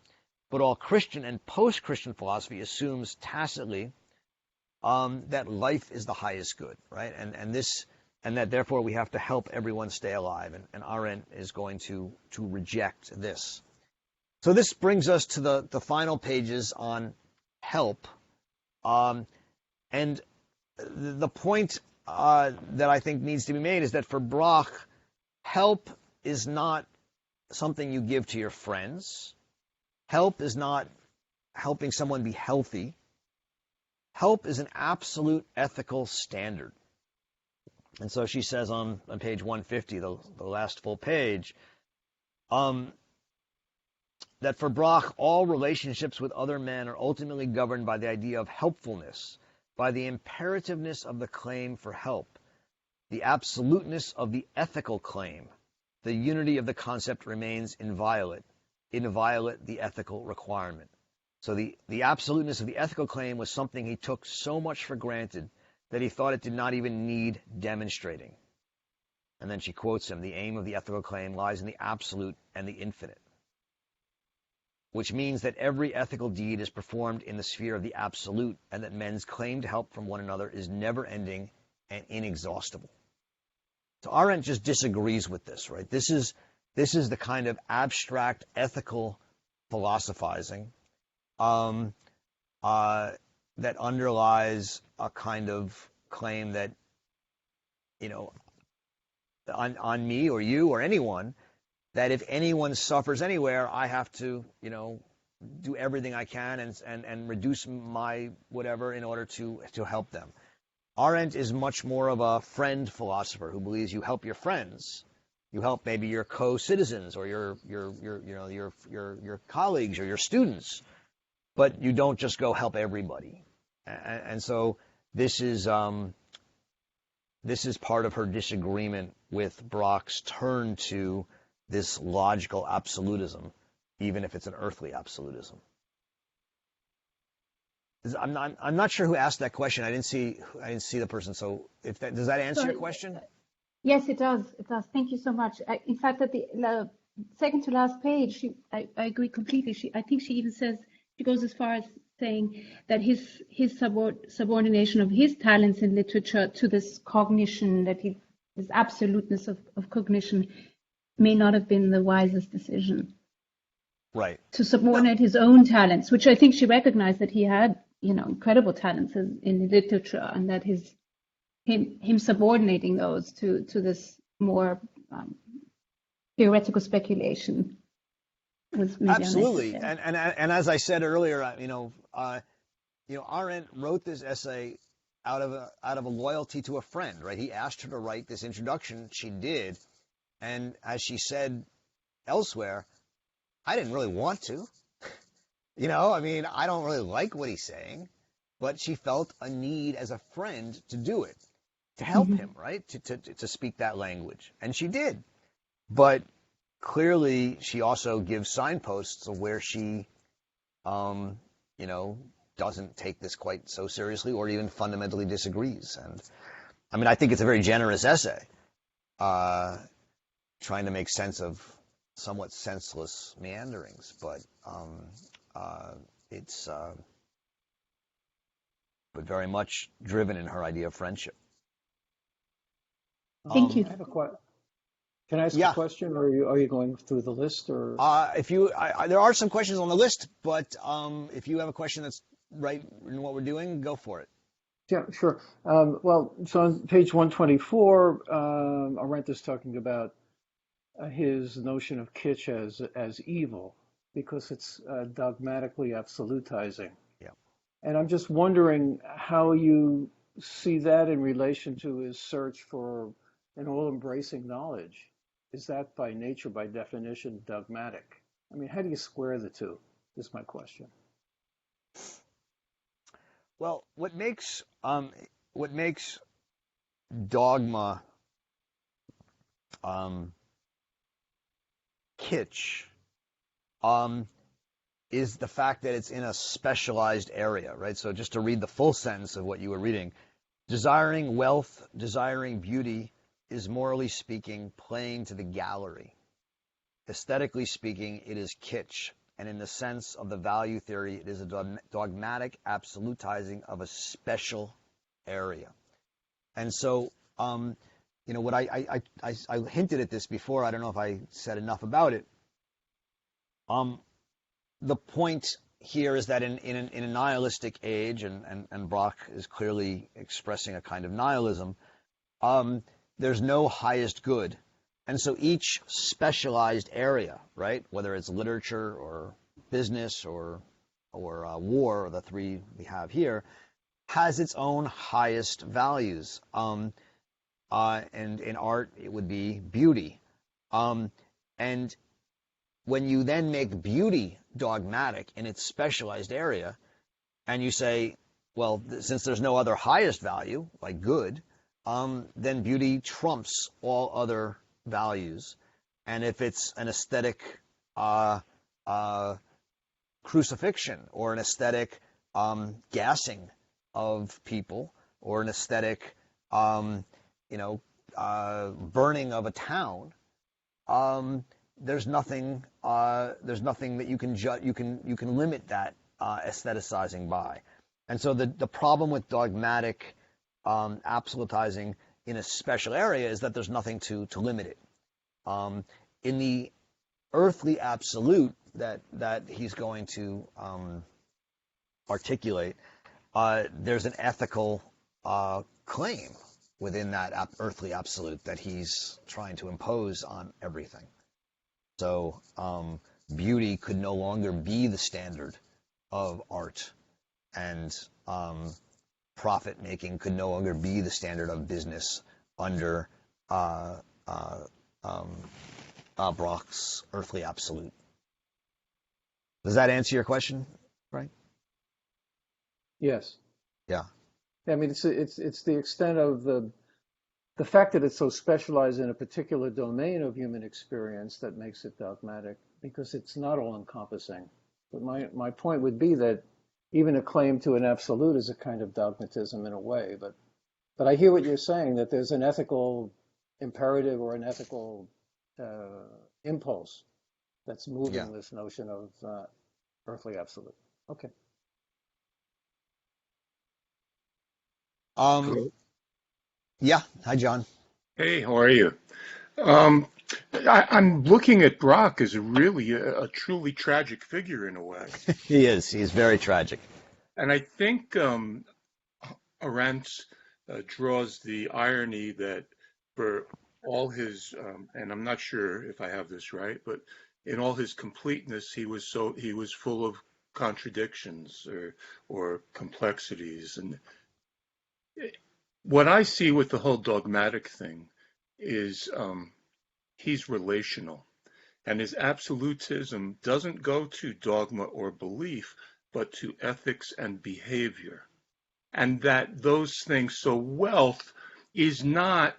But all Christian and post-Christian philosophy assumes tacitly that life is the highest good, right? And that therefore we have to help everyone stay alive. And Arendt is going to reject this. So this brings us to the final pages on help. And the point that I think needs to be made is that for Broch, help is not something you give to your friends. Help is not helping someone be healthy. Help is an absolute ethical standard. And so she says on page 150, the last full page, that for Broch, all relationships with other men are ultimately governed by the idea of helpfulness, by the imperativeness of the claim for help, the absoluteness of the ethical claim. The unity of the concept remains inviolate the ethical requirement. So the absoluteness of the ethical claim was something he took so much for granted that he thought it did not even need demonstrating. And then she quotes him, the aim of the ethical claim lies in the absolute and the infinite, which means that every ethical deed is performed in the sphere of the absolute, and that men's claim to help from one another is never-ending and inexhaustible. So Arendt just disagrees with this, right? This is the kind of abstract ethical philosophizing that underlies a kind of claim that, on me or you or anyone, that if anyone suffers anywhere, I have to, do everything I can and reduce my whatever in order to help them. Arendt is much more of a friend philosopher who believes you help your friends. You help maybe your co-citizens or your colleagues or your students, but you don't just go help everybody. And so this is part of her disagreement with Broch's turn to this logical absolutism, even if it's an earthly absolutism. I'm not sure who asked that question. I didn't see the person. So does that answer your question? Yes, it does. It does. Thank you so much. In fact, at the second to last page, I agree completely. I think she even says, she goes as far as saying that his subordination of his talents in literature to this cognition, this absoluteness of cognition, may not have been the wisest decision. Right. To subordinate his own talents, which I think she recognized that he had, incredible talents in literature, and that him subordinating those to this more theoretical speculation was maybe absolutely. unnecessary. And as I said earlier, Arendt wrote this essay out of a loyalty to a friend, right? He asked her to write this introduction. She did, and as she said elsewhere, I didn't really want to. I don't really like what he's saying, but she felt a need as a friend to do it, to help him, right? To speak that language. And she did. But clearly she also gives signposts of where she, doesn't take this quite so seriously or even fundamentally disagrees. And I think it's a very generous essay, trying to make sense of somewhat senseless meanderings, but it's but very much driven in her idea of friendship. Thank you. I have Can I ask a question, or are you going through the list, or? There are some questions on the list, but if you have a question that's right in what we're doing, go for it. Yeah, sure. So on page 124, Arendt is talking about his notion of kitsch as evil, because it's dogmatically absolutizing. Yeah. And I'm just wondering how you see that in relation to his search for an all-embracing knowledge. Is that by nature, by definition, dogmatic? I mean, how do you square the two, is my question. Well, what makes dogma kitsch is the fact that it's in a specialized area, right? So just to read the full sentence of what you were reading, desiring wealth, desiring beauty is, morally speaking, playing to the gallery. Aesthetically speaking, it is kitsch. And in the sense of the value theory, it is a dogmatic absolutizing of a special area. And so, what I hinted at this before, I don't know if I said enough about it. The point here is that in a nihilistic age, and Broch is clearly expressing a kind of nihilism, there's no highest good. And so each specialized area, right, whether it's literature or business or war, or the three we have here, has its own highest values. And in art, it would be beauty. And when you then make beauty dogmatic in its specialized area, and you say, well, since there's no other highest value, like good, then beauty trumps all other values. And if it's an aesthetic crucifixion, or an aesthetic gassing of people, or an aesthetic burning of a town, there's nothing that you can limit that aestheticizing by. And so the problem with dogmatic absolutizing in a special area is that there's nothing to limit it. In the earthly absolute that he's going to articulate, there's an ethical claim within that earthly absolute that he's trying to impose on everything. So beauty could no longer be the standard of art, and profit making could no longer be the standard of business under Broch's earthly absolute. Does that answer your question, right? Yes. Yeah. I mean, it's the extent of the fact that it's so specialized in a particular domain of human experience that makes it dogmatic, because it's not all encompassing. But my point would be that even a claim to an absolute is a kind of dogmatism in a way. But I hear what you're saying, that there's an ethical imperative or an ethical impulse that's moving this notion of earthly absolute. Okay. Yeah. Hi, John. Hey, how are you? I'm looking at Broch as really a truly tragic figure in a way. He is. He's very tragic. And I think Arendt draws the irony that for all his, and I'm not sure if I have this right, but in all his completeness, he was full of contradictions or complexities. And what I see with the whole dogmatic thing is he's relational, and his absolutism doesn't go to dogma or belief, but to ethics and behavior. And that those things, so wealth is not,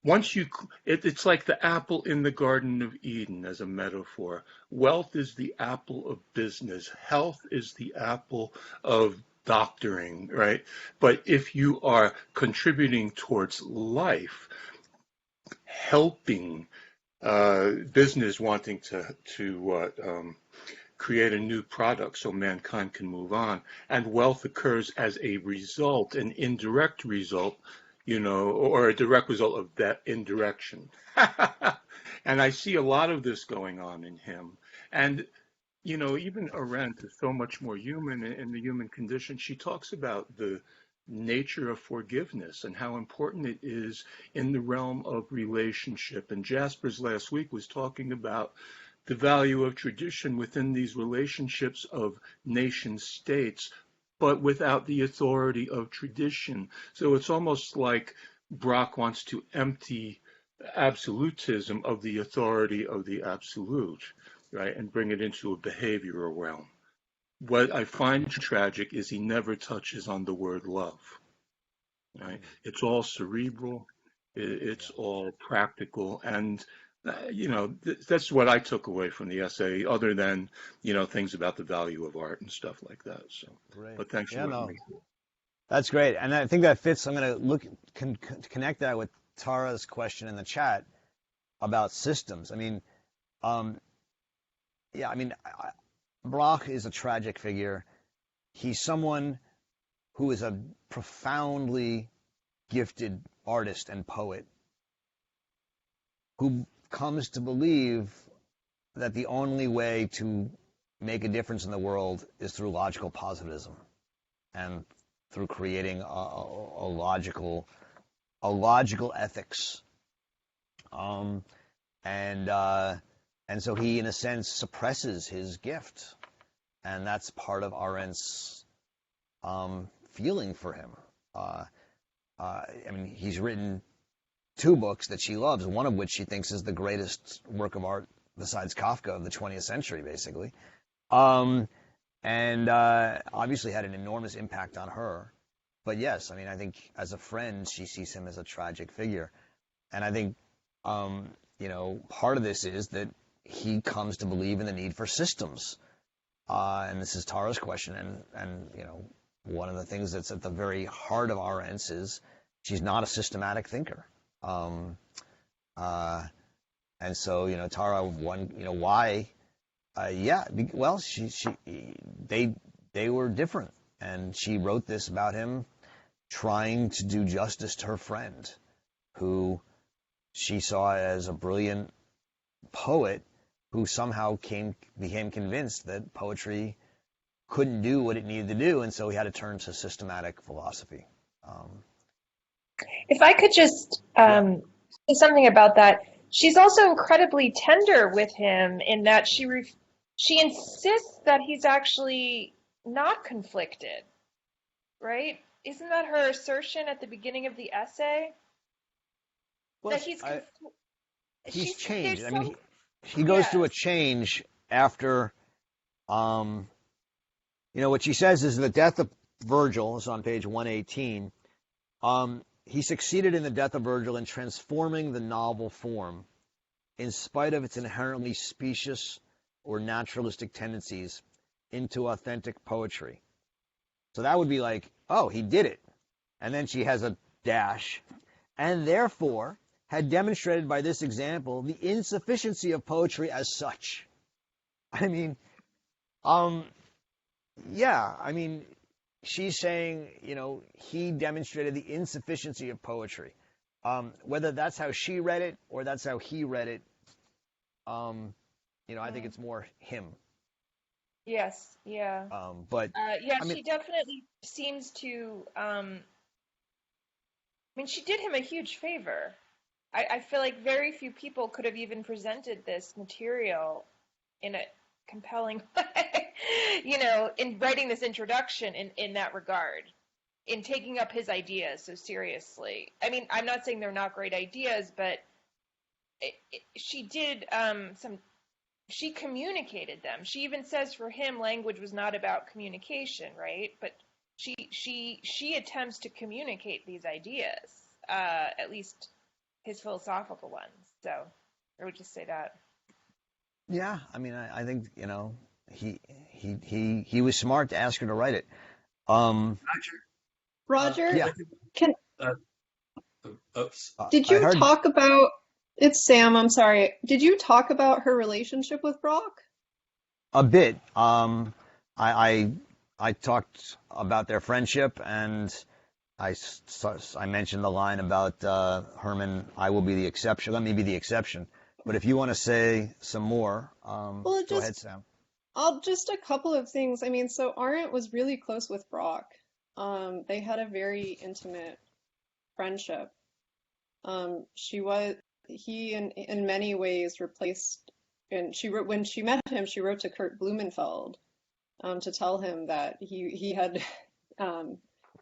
it's like the apple in the Garden of Eden as a metaphor. Wealth is the apple of business. Health is the apple of doctoring, right? But if you are contributing towards life, helping business wanting to create a new product so mankind can move on, and wealth occurs as a result, an indirect result, or a direct result of that indirection. And I see a lot of this going on in him. And even Arendt is so much more human in the human condition. She talks about the nature of forgiveness and how important it is in the realm of relationship. And Jaspers last week was talking about the value of tradition within these relationships of nation states, but without the authority of tradition. So it's almost like Broch wants to empty absolutism of the authority of the absolute, right, and bring it into a behavioral realm. What I find tragic is he never touches on the word love, right? It's all cerebral, it's all practical, and that's what I took away from the essay, other than things about the value of art and stuff like that. So, Great. but thanks for Yeah, letting no, me. that's great, and I think that fits. I'm going to connect that with Tara's question in the chat about systems. I mean, yeah, I mean, Broch is a tragic figure. He's someone who is a profoundly gifted artist and poet who comes to believe that the only way to make a difference in the world is through logical positivism and through creating a logical ethics. And so he, in a sense, suppresses his gift, and that's part of Arendt's feeling for him. I mean, he's written 2 books that she loves, one of which she thinks is the greatest work of art besides Kafka of the 20th century, basically. And obviously had an enormous impact on her. But yes, I mean, I think as a friend, she sees him as a tragic figure. And I think, part of this is that he comes to believe in the need for systems. And this is Tara's question. And one of the things that's at the very heart of Arendt's is she's not a systematic thinker. And so, Tara, why? Well, they were different, and she wrote this about him trying to do justice to her friend, who she saw as a brilliant poet who somehow became convinced that poetry couldn't do what it needed to do, and so he had to turn to systematic philosophy. If I could just say something about that. She's also incredibly tender with him in that she insists that he's actually not conflicted, right? Isn't that her assertion at the beginning of the essay? Well, That he's changed. I some, mean, he goes through a change after, what she says is the death of Virgil, is on page 118. He succeeded in the death of Virgil in transforming the novel form, in spite of its inherently specious or naturalistic tendencies, into authentic poetry. So that would be like, oh, he did it. And then she has a dash. And therefore had demonstrated by this example the insufficiency of poetry as such. I mean, she's saying, he demonstrated the insufficiency of poetry. Whether that's how she read it or that's how he read it, I think it's more him. Yes, yeah. She definitely seems to. She did him a huge favor. I feel like very few people could have even presented this material in a compelling way, in writing this introduction in that regard, in taking up his ideas so seriously. I mean, I'm not saying they're not great ideas, but she did she communicated them. She even says for him, language was not about communication, right? But she attempts to communicate these ideas, at least his philosophical ones. So I would just say that. Yeah, I mean, I think he was smart to ask her to write it. Roger, yeah. Did you talk about? It's Sam. I'm sorry. Did you talk about her relationship with Broch? A bit. I talked about their friendship, and I mentioned the line about Hermann, I will be the exception. Let me be the exception. But if you want to say some more, go ahead, Sam. Just a couple of things. I mean, so Arendt was really close with Broch. They had a very intimate friendship. He in many ways replaced and she wrote, when she met him, she wrote to Kurt Blumenfeld to tell him that he had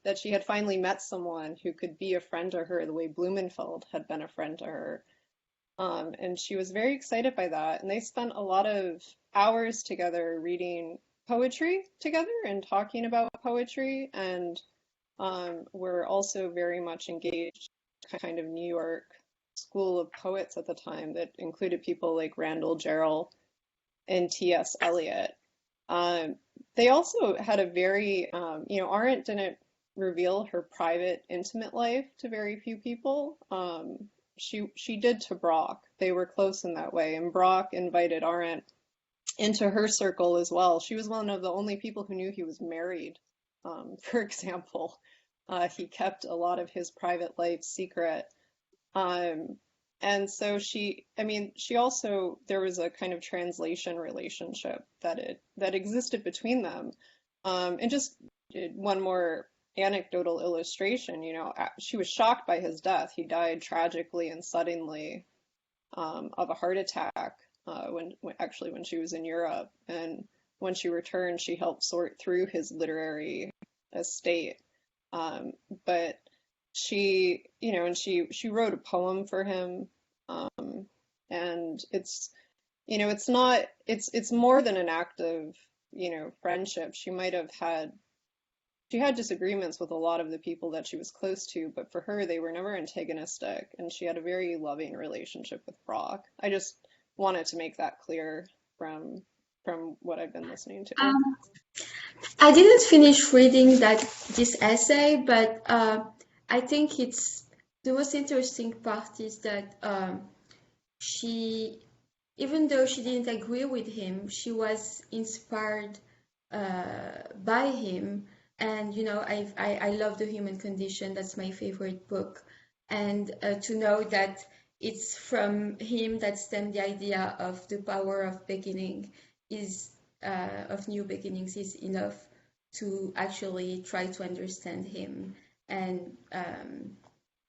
that she had finally met someone who could be a friend to her the way Blumenfeld had been a friend to her. And she was very excited by that. And they spent a lot of hours together reading poetry together and talking about poetry, and were also very much engaged in kind of New York school of poets at the time that included people like Randall Jarrell and T.S. Eliot. They also had a very, Arendt didn't reveal her private, intimate life to very few people. She did to Broch. They were close in that way, and Broch invited Arendt into her circle as well. She was one of the only people who knew he was married, for example. He kept a lot of his private life secret. And so she also, there was a kind of translation relationship that existed between them. And just one more anecdotal illustration, she was shocked by his death. He died tragically and suddenly of a heart attack when she was in Europe. And when she returned, she helped sort through his literary estate. But she wrote a poem for him. And it's more than an act of, friendship. She had disagreements with a lot of the people that she was close to, but for her, they were never antagonistic, and she had a very loving relationship with Broch. I just wanted to make that clear from what I've been listening to. I didn't finish reading this essay, but I think it's the most interesting part is that she, even though she didn't agree with him, she was inspired by him. And, I love The Human Condition. That's my favorite book. And to know that it's from him that stemmed the idea of the power of beginning of new beginnings is enough to actually try to understand him and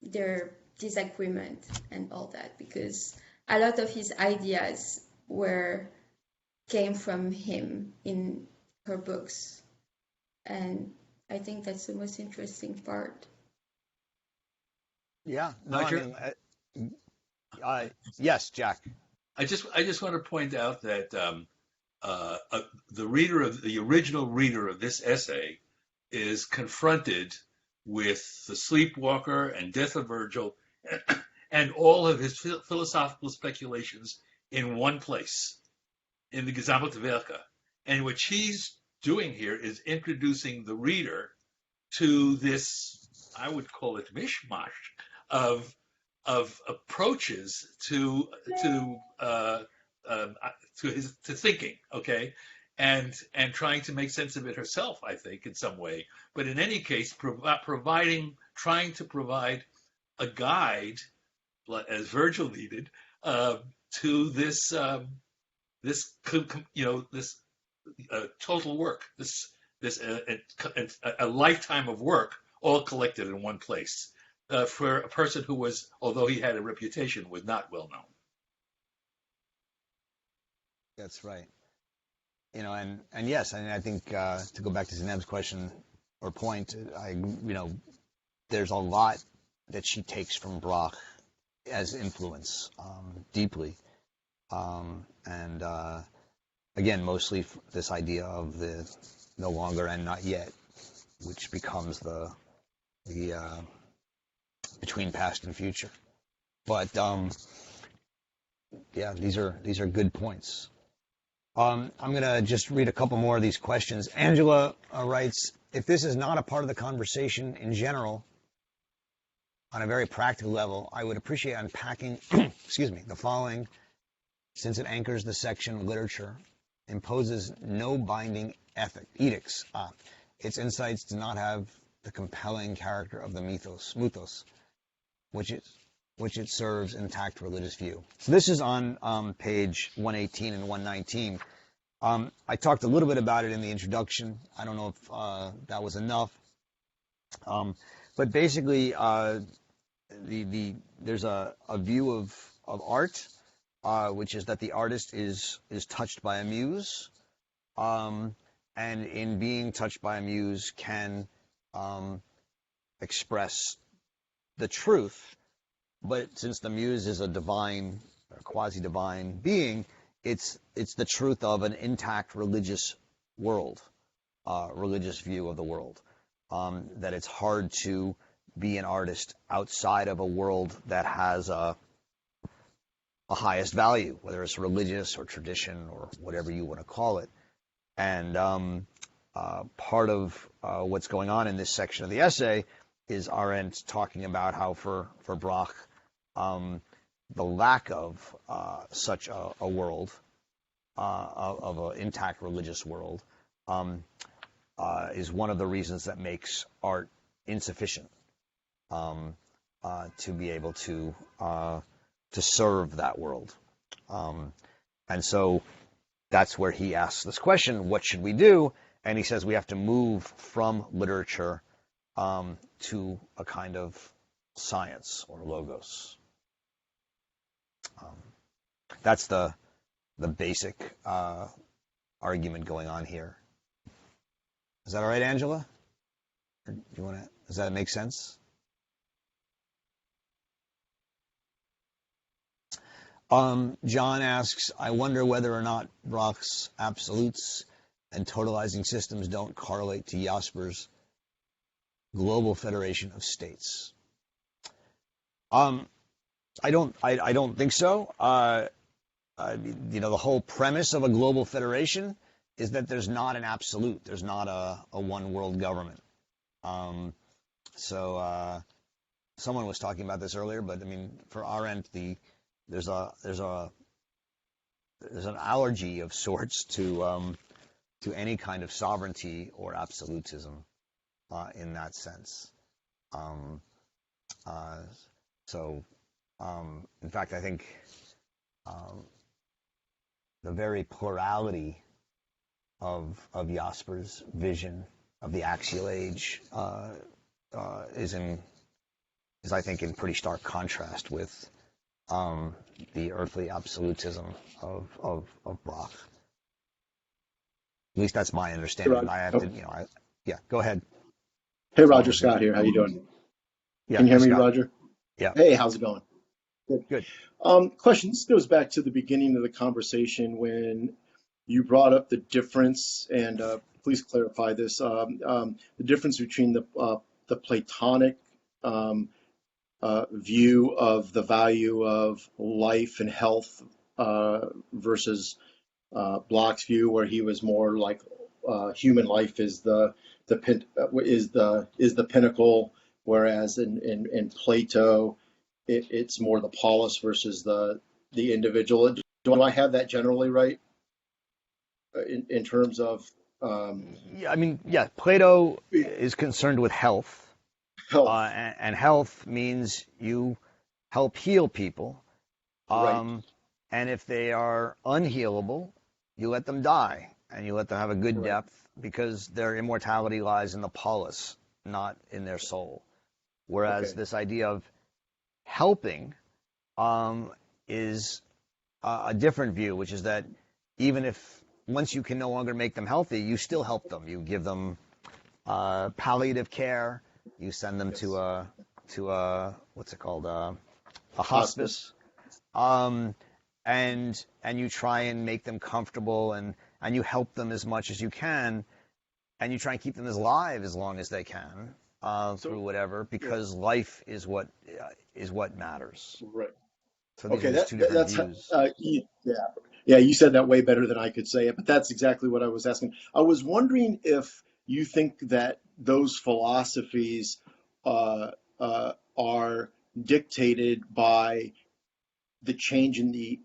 their disagreement and all that, because a lot of his ideas came from him in her books. And I think that's the most interesting part. Yeah. No, Roger? Yes, Jack. I just want to point out that the original reader of this essay is confronted with The Sleepwalker and Death of Virgil and all of his philosophical speculations in one place, in the Gesammelte Werke. And what she's doing here is introducing the reader to this, I would call it mishmash of approaches to thinking, okay, and trying to make sense of it herself, I think, in some way. But in any case, trying to provide a guide, as Virgil needed, to this total work, a lifetime of work, all collected in one place, for a person who was, although he had a reputation, was not well known. That's right. And yes, I think to go back to Zeynep's question or point, there's a lot that she takes from Broch as influence, deeply, and again, mostly this idea of the no longer and not yet, which becomes the between past and future. But yeah, these are good points. I'm going to just read a couple more of these questions. Angela writes, if this is not a part of the conversation in general, on a very practical level, I would appreciate unpacking the following, since it anchors the section literature, imposes no binding edicts. Its insights do not have the compelling character of the mythos, which it serves intact religious view. So this is on page 118 and 119. I talked a little bit about it in the introduction. I don't know if that was enough. But basically, there's a view of art which is that the artist is touched by a muse, and in being touched by a muse can express the truth. But since the muse is a divine or quasi-divine being, it's the truth of an intact religious world, religious view of the world. That it's hard to be an artist outside of a world that has a highest value, whether it's religious or tradition or whatever you want to call it. And part of what's going on in this section of the essay is Arendt talking about how for Broch, the lack of such a world, of an intact religious world, is one of the reasons that makes art insufficient to be able to serve that world. And so that's where he asks this question, what should we do? And he says we have to move from literature to a kind of science or logos. That's the basic argument going on here. Is that all right, Angela? Or do you want to? Does that make sense? John asks, I wonder whether or not Broch's absolutes and totalizing systems don't correlate to Jasper's global federation of states. I don't think so. The whole premise of a global federation is that there's not an absolute. There's not a one world government. So someone was talking about this earlier, but I mean, for Arendt, there's an allergy of sorts to any kind of sovereignty or absolutism in that sense. In fact, I think the very plurality of Jasper's vision of the axial age is I think in pretty stark contrast with the earthly absolutism of Broch. At least that's my understanding. Hey, I have to, yeah. Go ahead. Hey, Roger, Scott here. How you doing? Yeah. Can you hear me, Scott. Roger? Yeah. Hey, how's it going? Good. Question. This goes back to the beginning of the conversation when you brought up the difference, and please clarify this. The difference between the Platonic view of the value of life and health versus Bloch's view, where he was more like human life is the pinnacle, whereas in Plato it's more the polis versus the individual. Do I have that generally right in terms of? Yeah. Plato is concerned with health. And health means you help heal people. Right. And if they are unhealable, you let them die and you let them have a good depth, because their immortality lies in the polis, not in their soul. Whereas this idea of helping is a different view, which is that even if once you can no longer make them healthy, you still help them. You give them palliative care. You send them to a what's it called, a hospice, and you try and make them comfortable, and you help them as much as you can, and you try and keep them alive as long as they can through whatever, because life is what matters. Right. So these are two different views. Yeah. You said that way better than I could say it, but that's exactly what I was asking. I was wondering if you think that those philosophies are dictated by the change in the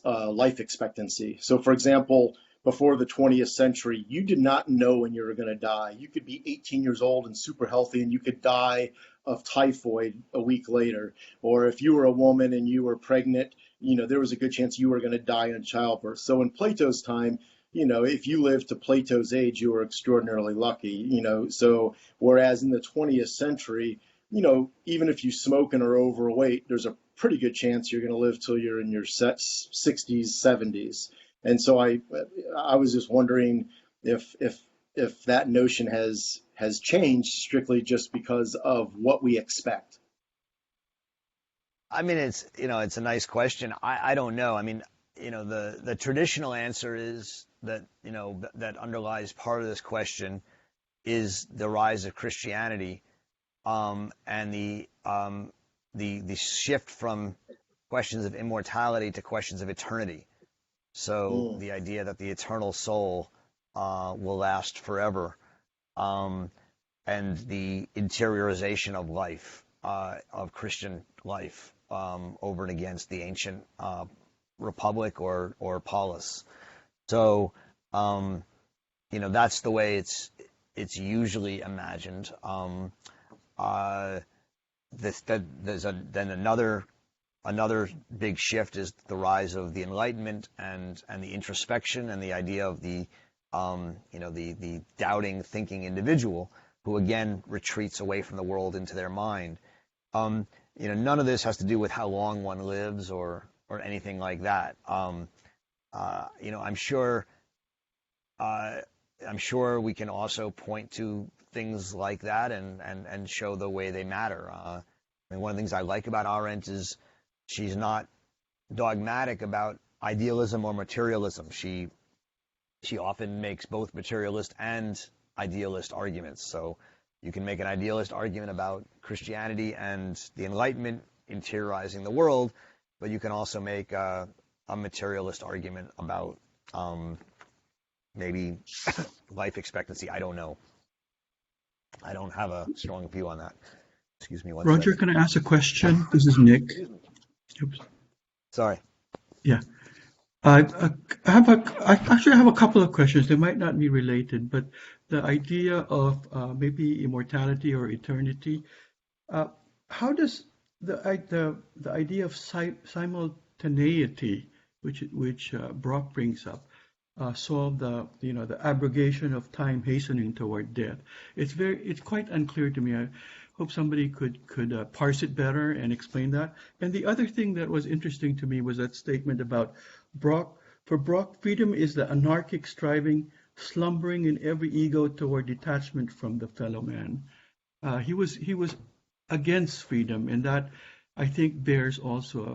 life expectancy. So, for example, before the 20th century, you did not know when you were going to die. You could be 18 years old and super healthy, and you could die of typhoid a week later. Or if you were a woman and you were pregnant, there was a good chance you were going to die in childbirth. So in Plato's time, if you lived to Plato's age, you were extraordinarily lucky, So whereas in the 20th century, even if you smoke and are overweight, there's a pretty good chance you're going to live till you're in your 60s, 70s. And so I was just wondering if that notion has changed strictly just because of what we expect. I mean, it's a nice question. I don't know. I mean, the traditional answer is that that underlies part of this question is the rise of Christianity, and the shift from questions of immortality to questions of eternity. So the idea that the eternal soul will last forever, and the interiorization of life, of Christian life, over and against the ancient republic or polis. So that's the way it's usually imagined. Then another big shift is the rise of the Enlightenment and the introspection and the idea of the doubting, thinking individual who again retreats away from the world into their mind. None of this has to do with how long one lives or anything like that. I'm sure we can also point to things like that and show the way they matter. One of the things I like about Arendt is she's not dogmatic about idealism or materialism. She often makes both materialist and idealist arguments. So you can make an idealist argument about Christianity and the Enlightenment interiorizing the world, but you can also make a materialist argument about maybe life expectancy. I don't know. I don't have a strong view on that. Excuse me one Roger, second. can I ask a question? This is Nick. Oops. Sorry. Yeah. I actually have a couple of questions. They might not be related, but the idea of maybe immortality or eternity, how does the idea of simultaneity, which Broch brings up, solve the abrogation of time hastening toward death? It's quite unclear to me. I hope somebody could parse it better and explain that. And the other thing that was interesting to me was that statement about Broch. For Broch, freedom is the anarchic striving, slumbering in every ego toward detachment from the fellow man. He was against freedom, and that I think bears also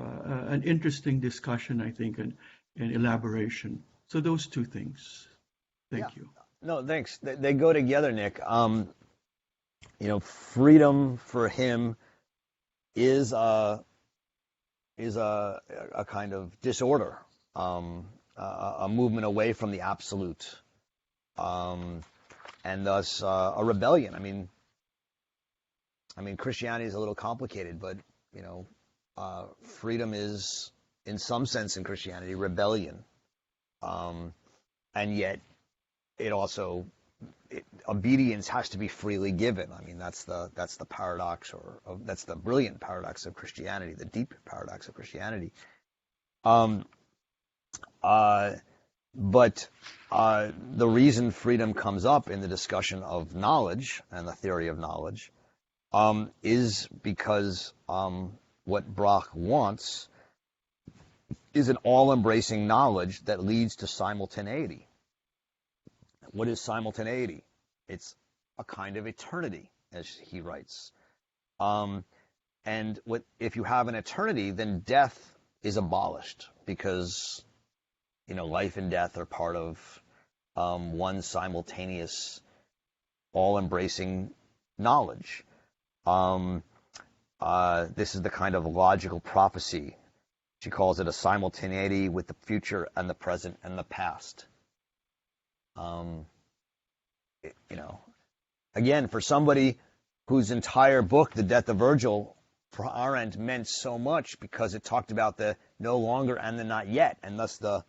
an interesting discussion, I think, and elaboration. So those two things. Thank you. No, thanks. They go together, Nick. Freedom for him is a kind of disorder, a movement away from the absolute, and thus a rebellion. I mean, Christianity is a little complicated, but freedom is, in some sense, in Christianity, rebellion, and yet it also obedience has to be freely given. I mean, that's the paradox, that's the brilliant paradox of Christianity, the deep paradox of Christianity. But the reason freedom comes up in the discussion of knowledge and the theory of knowledge is because what Broch wants is an all-embracing knowledge that leads to simultaneity. What is simultaneity? It's a kind of eternity, as he writes. And if you have an eternity, then death is abolished because life and death are part of one simultaneous, all-embracing knowledge. This is the kind of logical prophecy. She calls it a simultaneity with the future and the present and the past. Again, for somebody whose entire book, The Death of Virgil, for Arendt meant so much because it talked about the no longer and the not yet, and thus the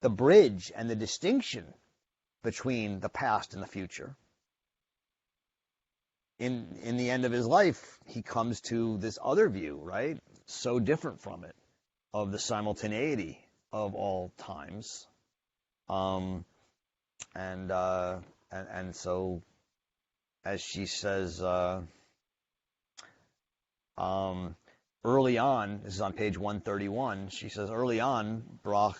bridge and the distinction between the past and the future. In the end of his life, he comes to this other view, right? So different from it, of the simultaneity of all times. And so, as she says, early on, this is on page 131, she says, early on, Broch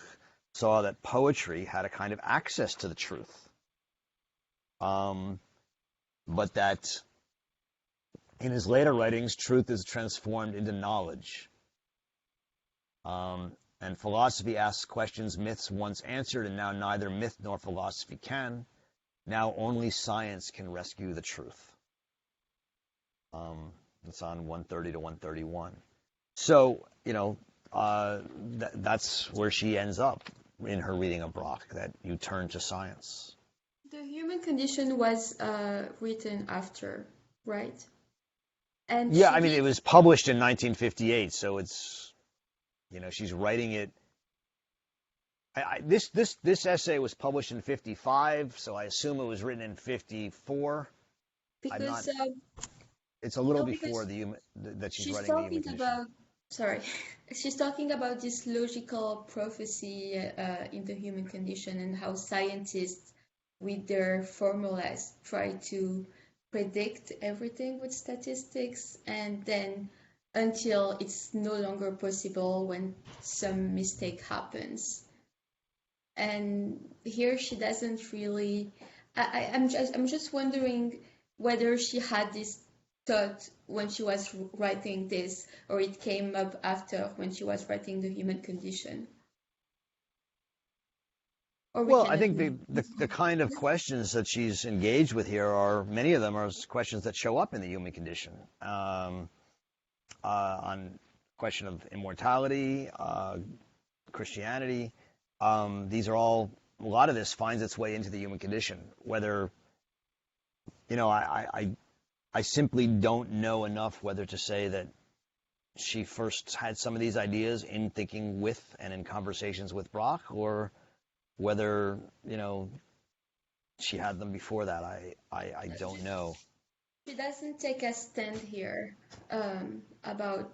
saw that poetry had a kind of access to the truth, but that in his later writings, truth is transformed into knowledge. And philosophy asks questions myths once answered, and now neither myth nor philosophy can. Now only science can rescue the truth. It's on 130 to 131. So, that's where she ends up in her reading of Broch, that you turn to science. The human condition was written after, right? And Yeah, I mean, it was published in 1958, so it's, she's writing it. This essay was published in 55, so I assume it was written in 54. Because it's a little no, because before that she's she's writing the human talking condition. about, sorry, she's talking about this logical prophecy in the human condition and how scientists, with their formulas, try to predict everything with statistics, and then until it's no longer possible when some mistake happens. And here she doesn't really. I'm just wondering whether she had this thought when she was writing this, or it came up after when she was writing the human condition. Well, I think the kind of questions that she's engaged with here are, many of them are questions that show up in the human condition. On question of immortality, Christianity, these are all, a lot of this finds its way into the human condition. Whether, I simply don't know enough whether to say that she first had some of these ideas in thinking with and in conversations with Broch, or whether, she had them before that. I don't know. She doesn't take a stand here about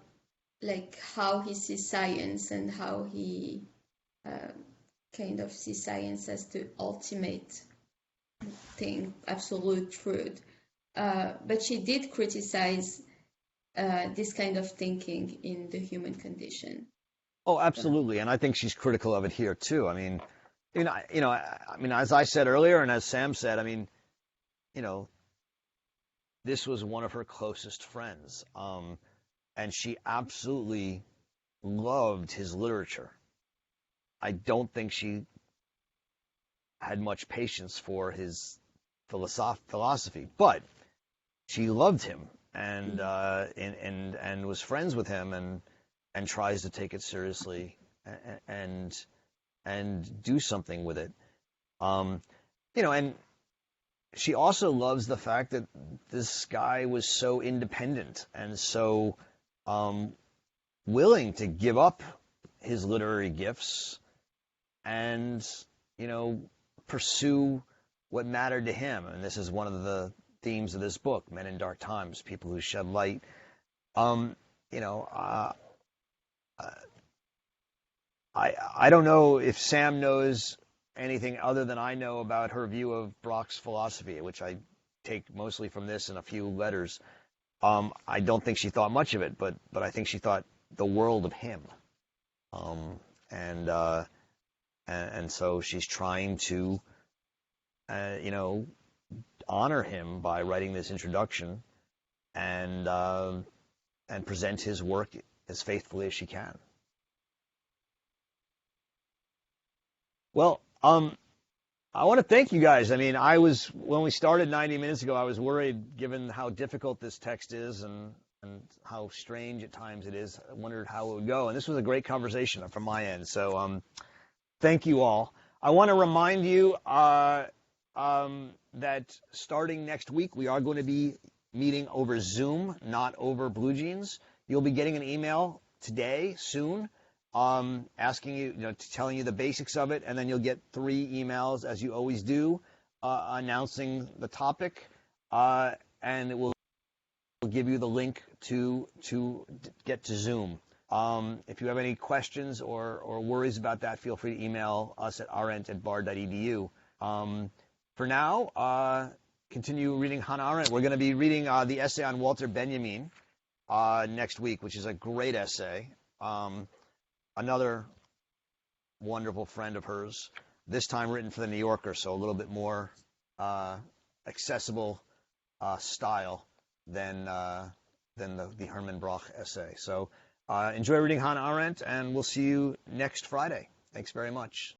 like how he sees science and how he kind of sees science as the ultimate thing, absolute truth. But she did criticize this kind of thinking in the human condition. Oh, absolutely, and I think she's critical of it here too. I mean, as I said earlier, and as Sam said, I mean, this was one of her closest friends, and she absolutely loved his literature. I don't think she had much patience for his philosophy, but she loved him and was friends with him and tries to take it seriously and do something with it. And she also loves the fact that this guy was so independent and so willing to give up his literary gifts and, pursue what mattered to him. And this is one of the themes of this book, Men in Dark Times, people who shed light. I don't know if Sam knows anything other than I know about her view of Broch's philosophy, which I take mostly from this and a few letters. I don't think she thought much of it, but I think she thought the world of him. And so she's trying to, honor him by writing this introduction and present his work as faithfully as she can. Well, I want to thank you guys. I mean, when we started 90 minutes ago, I was worried, given how difficult this text is and how strange at times it is. I wondered how it would go. And this was a great conversation from my end. So thank you all. I want to remind you that starting next week, we are going to be meeting over Zoom, not over Blue Jeans. You'll be getting an email today, soon, asking you, telling you the basics of it, and then you'll get 3 emails, as you always do, announcing the topic, and it will give you the link to get to Zoom. If you have any questions or worries about that, feel free to email us at arendt@bard.edu. For now, continue reading Hannah Arendt. We're going to be reading the essay on Walter Benjamin, next week, which is a great essay. Another wonderful friend of hers, this time written for the New Yorker, so a little bit more accessible style than the Hermann Broch essay. So enjoy reading Hannah Arendt, and we'll see you next Friday. Thanks very much.